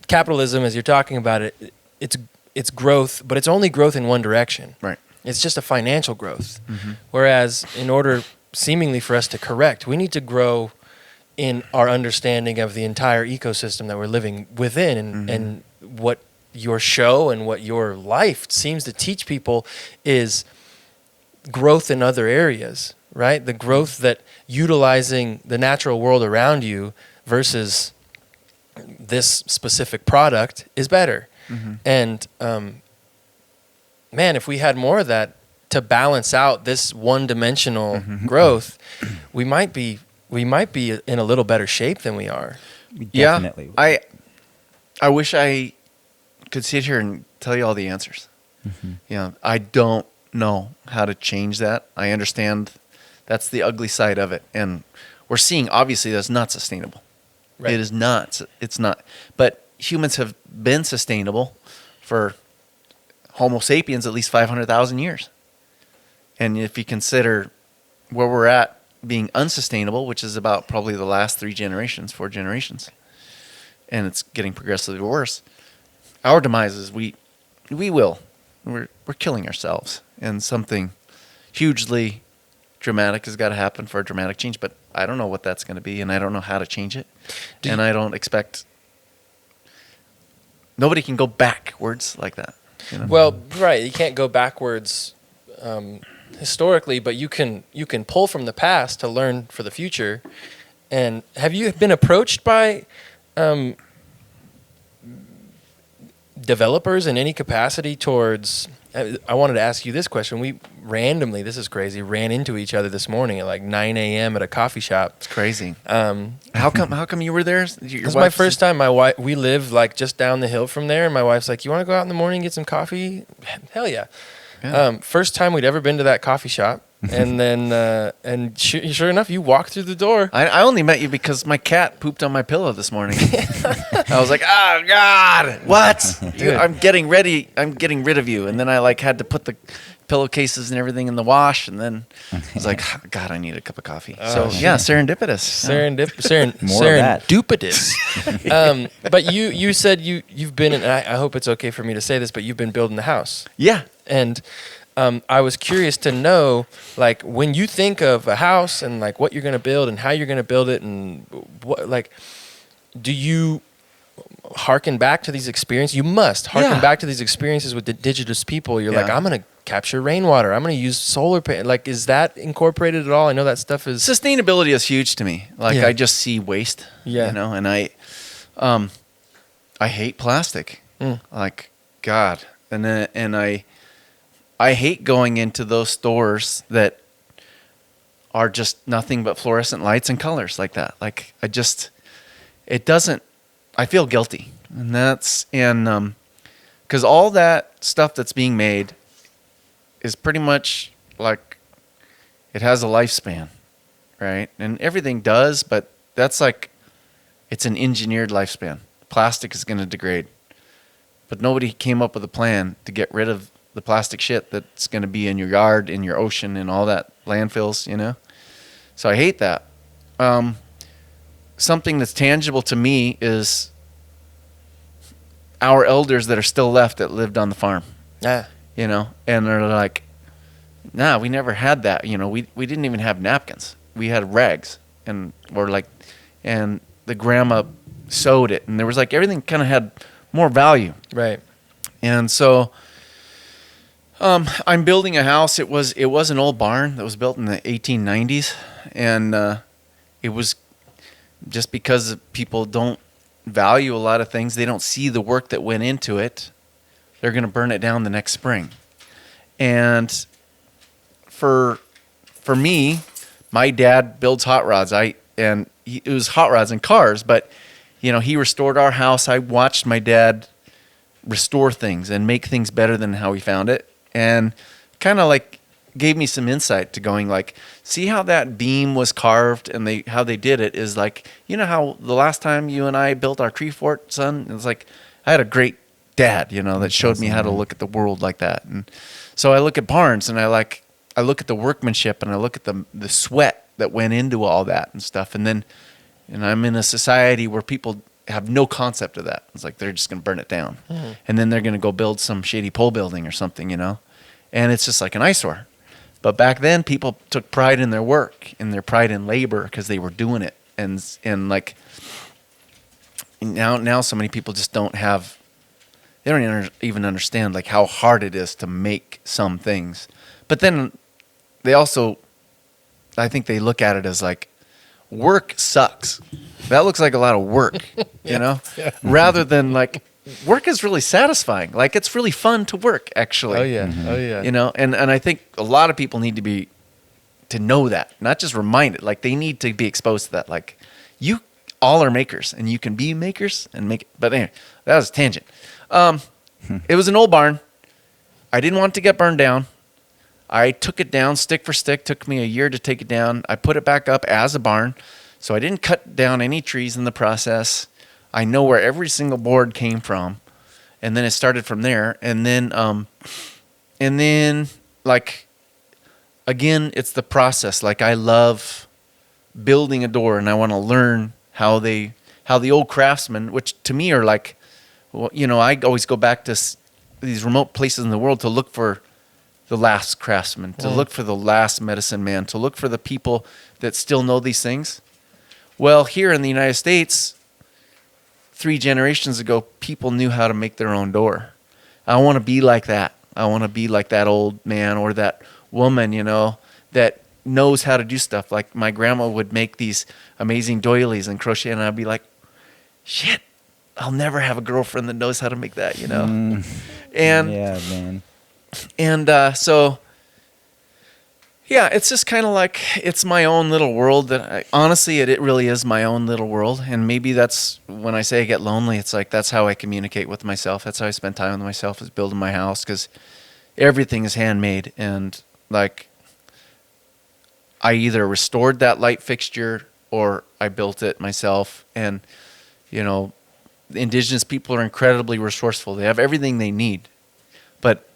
capitalism. As you're talking about it, it's growth, but it's only growth in one direction. Right. It's just a financial growth. Whereas in order seemingly for us to correct, we need to grow in our understanding of the entire ecosystem that we're living within. And what your show and what your life seems to teach people is growth in other areas, right? The growth that utilizing the natural world around you versus this specific product is better. And man, if we had more of that to balance out this one-dimensional growth, we might be in a little better shape than we are. Definitely. Yeah, I wish I could sit here and tell you all the answers. I don't know how to change that. I understand that's the ugly side of it, and we're seeing obviously that's not sustainable. Right. It is not. It's not. But humans have been sustainable for Homo sapiens at least 500,000 years. And if you consider where we're at being unsustainable, which is about probably the last 4 generations, and it's getting progressively worse, our demises, we're killing ourselves, and something hugely dramatic has got to happen for a dramatic change. But I don't know what that's going to be, and I don't know how to change it, and I don't expect. Nobody can go backwards like that. You know? Well, right, you can't go backwards historically, but you can pull from the past to learn for the future. And have you been approached by developers in any capacity towards? I wanted to ask you this question. We randomly, this is crazy, ran into each other this morning at like 9 a.m. at a coffee shop. It's crazy. How come you were there? It was my first time. My wife, we live like just down the hill from there, and my wife's like, "You want to go out in the morning and get some coffee?" Hell yeah. First time we'd ever been to that coffee shop. And then, sure enough, you walked through the door. I only met you because my cat pooped on my pillow this morning. I was like, oh God, what? I'm getting ready. I'm getting rid of you. And then I like had to put the pillowcases and everything in the wash. And then I was like, oh, God, I need a cup of coffee. Yeah, serendipitous. Serendipitous. But you said you've been, and I hope it's okay for me to say this, but you've been building the house. Yeah. And I was curious to know, like, when you think of a house and like what you're going to build and how you're going to build it, and what, like, do you harken back to these experiences? You must harken back to these experiences with the Indigenous people. You're like, I'm going to capture rainwater. I'm going to use solar panel. Like, is that incorporated at all? I know that stuff is sustainability is huge to me. Like, I just see waste. Yeah, you know, and I hate plastic. Like, God, and I hate going into those stores that are just nothing but fluorescent lights and colors like that. Like, I feel guilty. And because all that stuff that's being made is pretty much like, it has a lifespan, right? And everything does, but that's like, it's an engineered lifespan. Plastic is going to degrade. But nobody came up with a plan to get rid of the plastic shit that's going to be in your yard, in your ocean, and all that landfills, you know? So I hate that. Something that's tangible to me is our elders that are still left that lived on the farm. Yeah. You know? And they're like, nah, we never had that. You know, we didn't even have napkins. We had rags. And the grandma sewed it. And there was like, everything kind of had more value. Right. And so I'm building a house. It was an old barn that was built in the 1890s, and it was just because people don't value a lot of things. They don't see the work that went into it. They're going to burn it down the next spring. And for me, my dad builds hot rods. It was hot rods and cars, but you know, he restored our house. I watched my dad restore things and make things better than how he found it. And kind of like gave me some insight to going like, see how that beam was carved, and how they did it is like, you know how the last time you and I built our tree fort, son? It's like, I had a great dad, you know, that showed me how to look at the world like that. And so I look at barns, and I look at the workmanship, and I look at the sweat that went into all that and stuff. And I'm in a society where people have no concept of that. It's like they're just going to burn it down. Mm-hmm. And then they're going to go build some shady pole building or something, you know? And it's just like an eyesore. But back then, people took pride in their work and their pride in labor because they were doing it. And like, now so many people just don't even understand like how hard it is to make some things. But then they also, I think they look at it as like, work sucks. That looks like a lot of work, you know? Yeah. Rather than like, work is really satisfying. Like, it's really fun to work, actually. Oh, yeah. Mm-hmm. Oh, yeah. You know, and I think a lot of people need to know that, not just reminded. Like, they need to be exposed to that. Like, you all are makers, and you can be makers and make it. But anyway, that was a tangent. It was an old barn. I didn't want it to get burned down. I took it down stick for stick. Took me a year to take it down. I put it back up as a barn. So I didn't cut down any trees in the process. I know where every single board came from. And then it started from there. And then like, again, it's the process. Like, I love building a door, and I want to learn how the old craftsmen, which to me are like well, I always go back to these remote places in the world to look for the last craftsman, to look for the last medicine man, to look for the people that still know these things. Well, here in the United States, 3 generations ago, people knew how to make their own door. I want to be like that. I want to be like that old man or that woman, that knows how to do stuff. Like my grandma would make these amazing doilies and crochet, and I'd be like, shit, I'll never have a girlfriend that knows how to make that, And yeah, man. And so, yeah, it's just kind of like it's my own little world. Honestly, it really is my own little world. And maybe that's when I say I get lonely, it's like that's how I communicate with myself. That's how I spend time with myself, is building my house, because everything is handmade. And like I either restored that light fixture or I built it myself. And, Indigenous people are incredibly resourceful. They have everything they need. But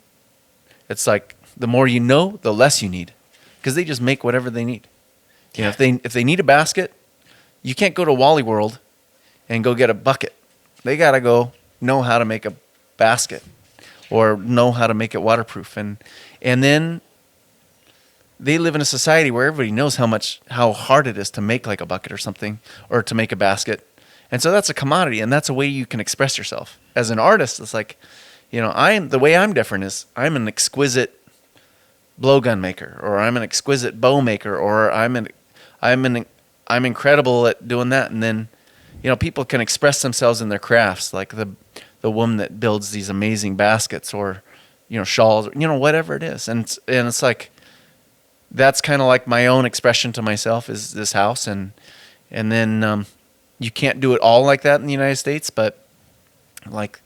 it's like the more you know, the less you need, because they just make whatever they need. If they need a basket, you can't go to Wally World and go get a bucket. They got to go know how to make a basket or know how to make it waterproof. And then they live in a society where everybody knows how hard it is to make like a bucket or something, or to make a basket. And so that's a commodity, and that's a way you can express yourself. As an artist, it's like, the way I'm different is I'm an exquisite blowgun maker, or I'm an exquisite bow maker, or I'm incredible at doing that. And then, people can express themselves in their crafts, like the woman that builds these amazing baskets, or, shawls, whatever it is. And it's like, that's kind of like my own expression to myself, is this house. And then, you can't do it all like that in the United States, but like,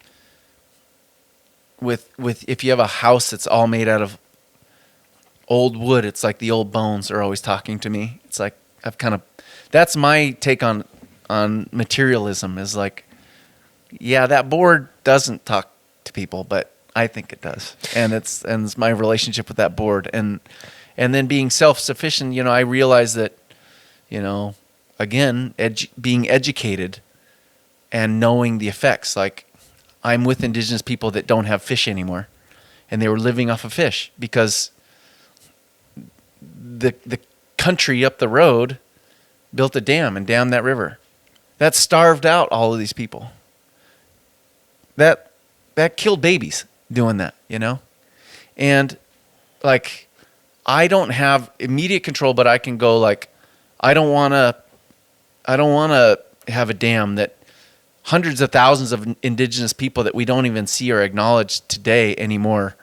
with if you have a house that's all made out of old wood, it's like the old bones are always talking to me. It's like that's my take on materialism, is like, yeah, that board doesn't talk to people, but I think it does. And it's my relationship with that board. And then being self-sufficient, I realize that, again, being educated and knowing the effects. Like, I'm with Indigenous people that don't have fish anymore, and they were living off of fish because the country up the road built a dam and dammed that river. That starved out all of these people. That killed babies doing that, And like, I don't have immediate control, but I can go like, I don't want to have a dam that hundreds of thousands of Indigenous people that we don't even see or acknowledge today anymore,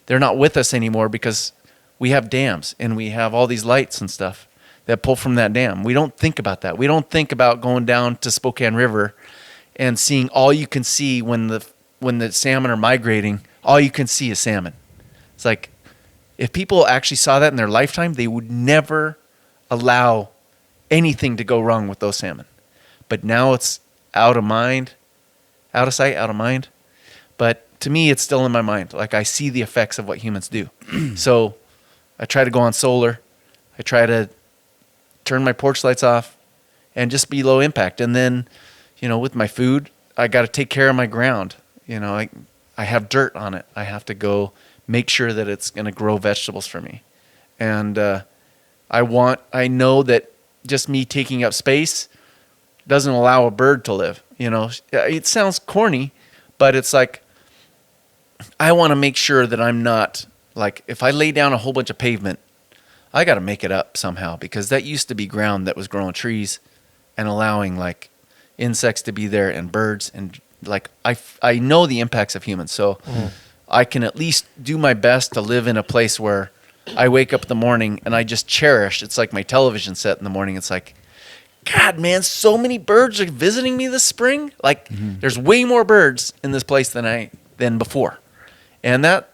they're not with us anymore because we have dams and we have all these lights and stuff that pull from that dam. We don't think about that. We don't think about going down to Spokane River and seeing all you can see when the salmon are migrating, all you can see is salmon. It's like, if people actually saw that in their lifetime, they would never allow anything to go wrong with those salmon. But now it's out of mind, out of sight, out of mind. But to me, it's still in my mind. Like, I see the effects of what humans do. So I try to go on solar. I try to turn my porch lights off and just be low impact. And then, with my food, I got to take care of my ground. I have dirt on it. I have to go make sure that it's going to grow vegetables for me. And I know that just me taking up space doesn't allow a bird to live. It sounds corny, but it's like, I want to make sure that I'm not, like, if I lay down a whole bunch of pavement, I got to make it up somehow, because that used to be ground that was growing trees and allowing like insects to be there and birds. And like, I know the impacts of humans. So I can at least do my best to live in a place where I wake up in the morning and I just cherish. It's like my television set in the morning. It's like, God, man, so many birds are visiting me this spring. Like, there's way more birds in this place than before. And that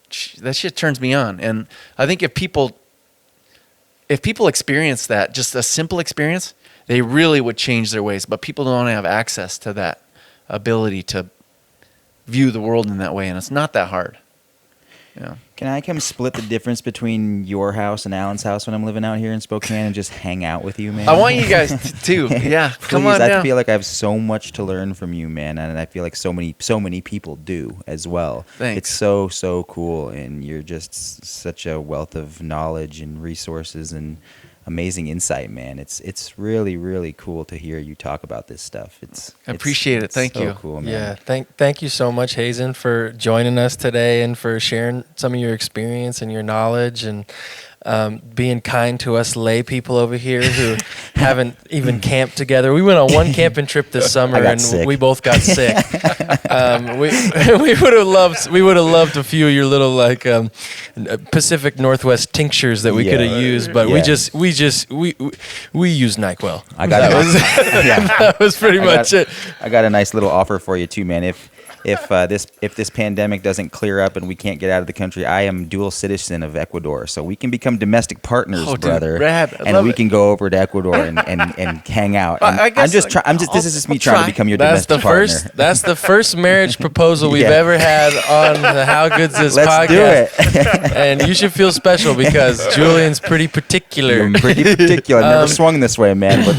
shit turns me on. And I think if people experience that, just a simple experience, they really would change their ways. But people don't have access to that ability to view the world in that way, and it's not that hard. Yeah. Can I come split the difference between your house and Alan's house when I'm living out here in Spokane and just hang out with you, man? I want you guys to Yeah, come on I down. feel like I have so much to learn from you, man, and I feel like so many people do as well. Thanks. It's so cool, and you're just such a wealth of knowledge and resources and amazing insight, man. It's really cool to hear you talk about this stuff. I appreciate it. Thank so you. Cool, man. Yeah, thank you so much, Hazen, for joining us today and for sharing some of your experience and your knowledge and being kind to us lay people over here who haven't even camped together. We went on one camping trip this summer and sick. we both got sick. We would have loved a few of your little like Pacific Northwest tinctures that we could have used, but we use NyQuil. I got That was pretty much it. I got a nice little offer for you too, man. If this pandemic doesn't clear up and we can't get out of the country, I am dual citizen of Ecuador, so we can become domestic partners, dude, brother. rad. I and love we it. can go over to Ecuador and hang out. And I guess, this is just me trying to become your That's domestic the partner. That's the first marriage proposal we've Yeah. ever had on the How Good's This Let's podcast. do it. And you should feel special because Julian's pretty particular. I'm pretty particular. I've never swung this way, man. But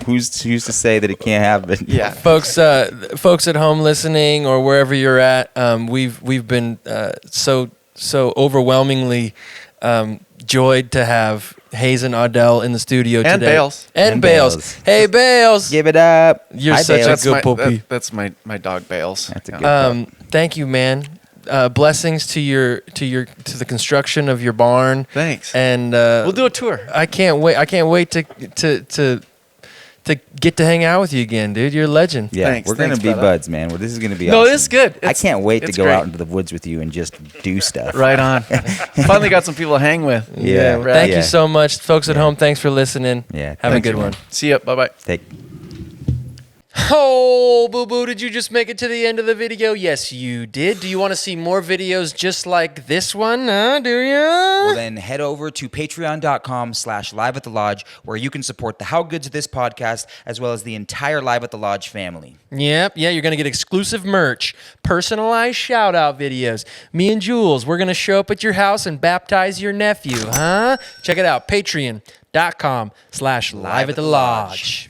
who's to say that it can't happen? Yeah. Folks at home listening or wherever you're at, we've been so overwhelmingly joyed to have Hazen Audel in the studio And today. Bales. And Bales. Hey, Bales. Give it up. You're Hi, such Bales. a good puppy. That's my dog Bales. That's a good Thank you, man. Blessings to the construction of your barn. Thanks. And We'll do a tour. I can't wait to get to hang out with you again, dude. You're a legend. Yeah, Thanks, we're gonna thanks, be brother. buds, man. Well, this is gonna be No, awesome. this is good. I can't wait to it's go great. out into the woods with you and just do stuff. Right on. Finally got some people to hang with. Yeah. Well, thank Yeah. you so much, folks at home. Thanks for listening. Yeah, Have a thanks, good man. one. See ya. Bye-bye. Take. Oh, boo-boo, did you just make it to the end of the video? Yes, you did. Do you want to see more videos just like this one? Do you? Well, then head over to patreon.com/Live at the Lodge, where you can support the How Good's This podcast, as well as the entire Live at the Lodge family. Yep, yeah, you're going to get exclusive merch, personalized shout-out videos. Me and Jules, we're going to show up at your house and baptize your nephew, huh? Check it out, patreon.com/Live at the Lodge.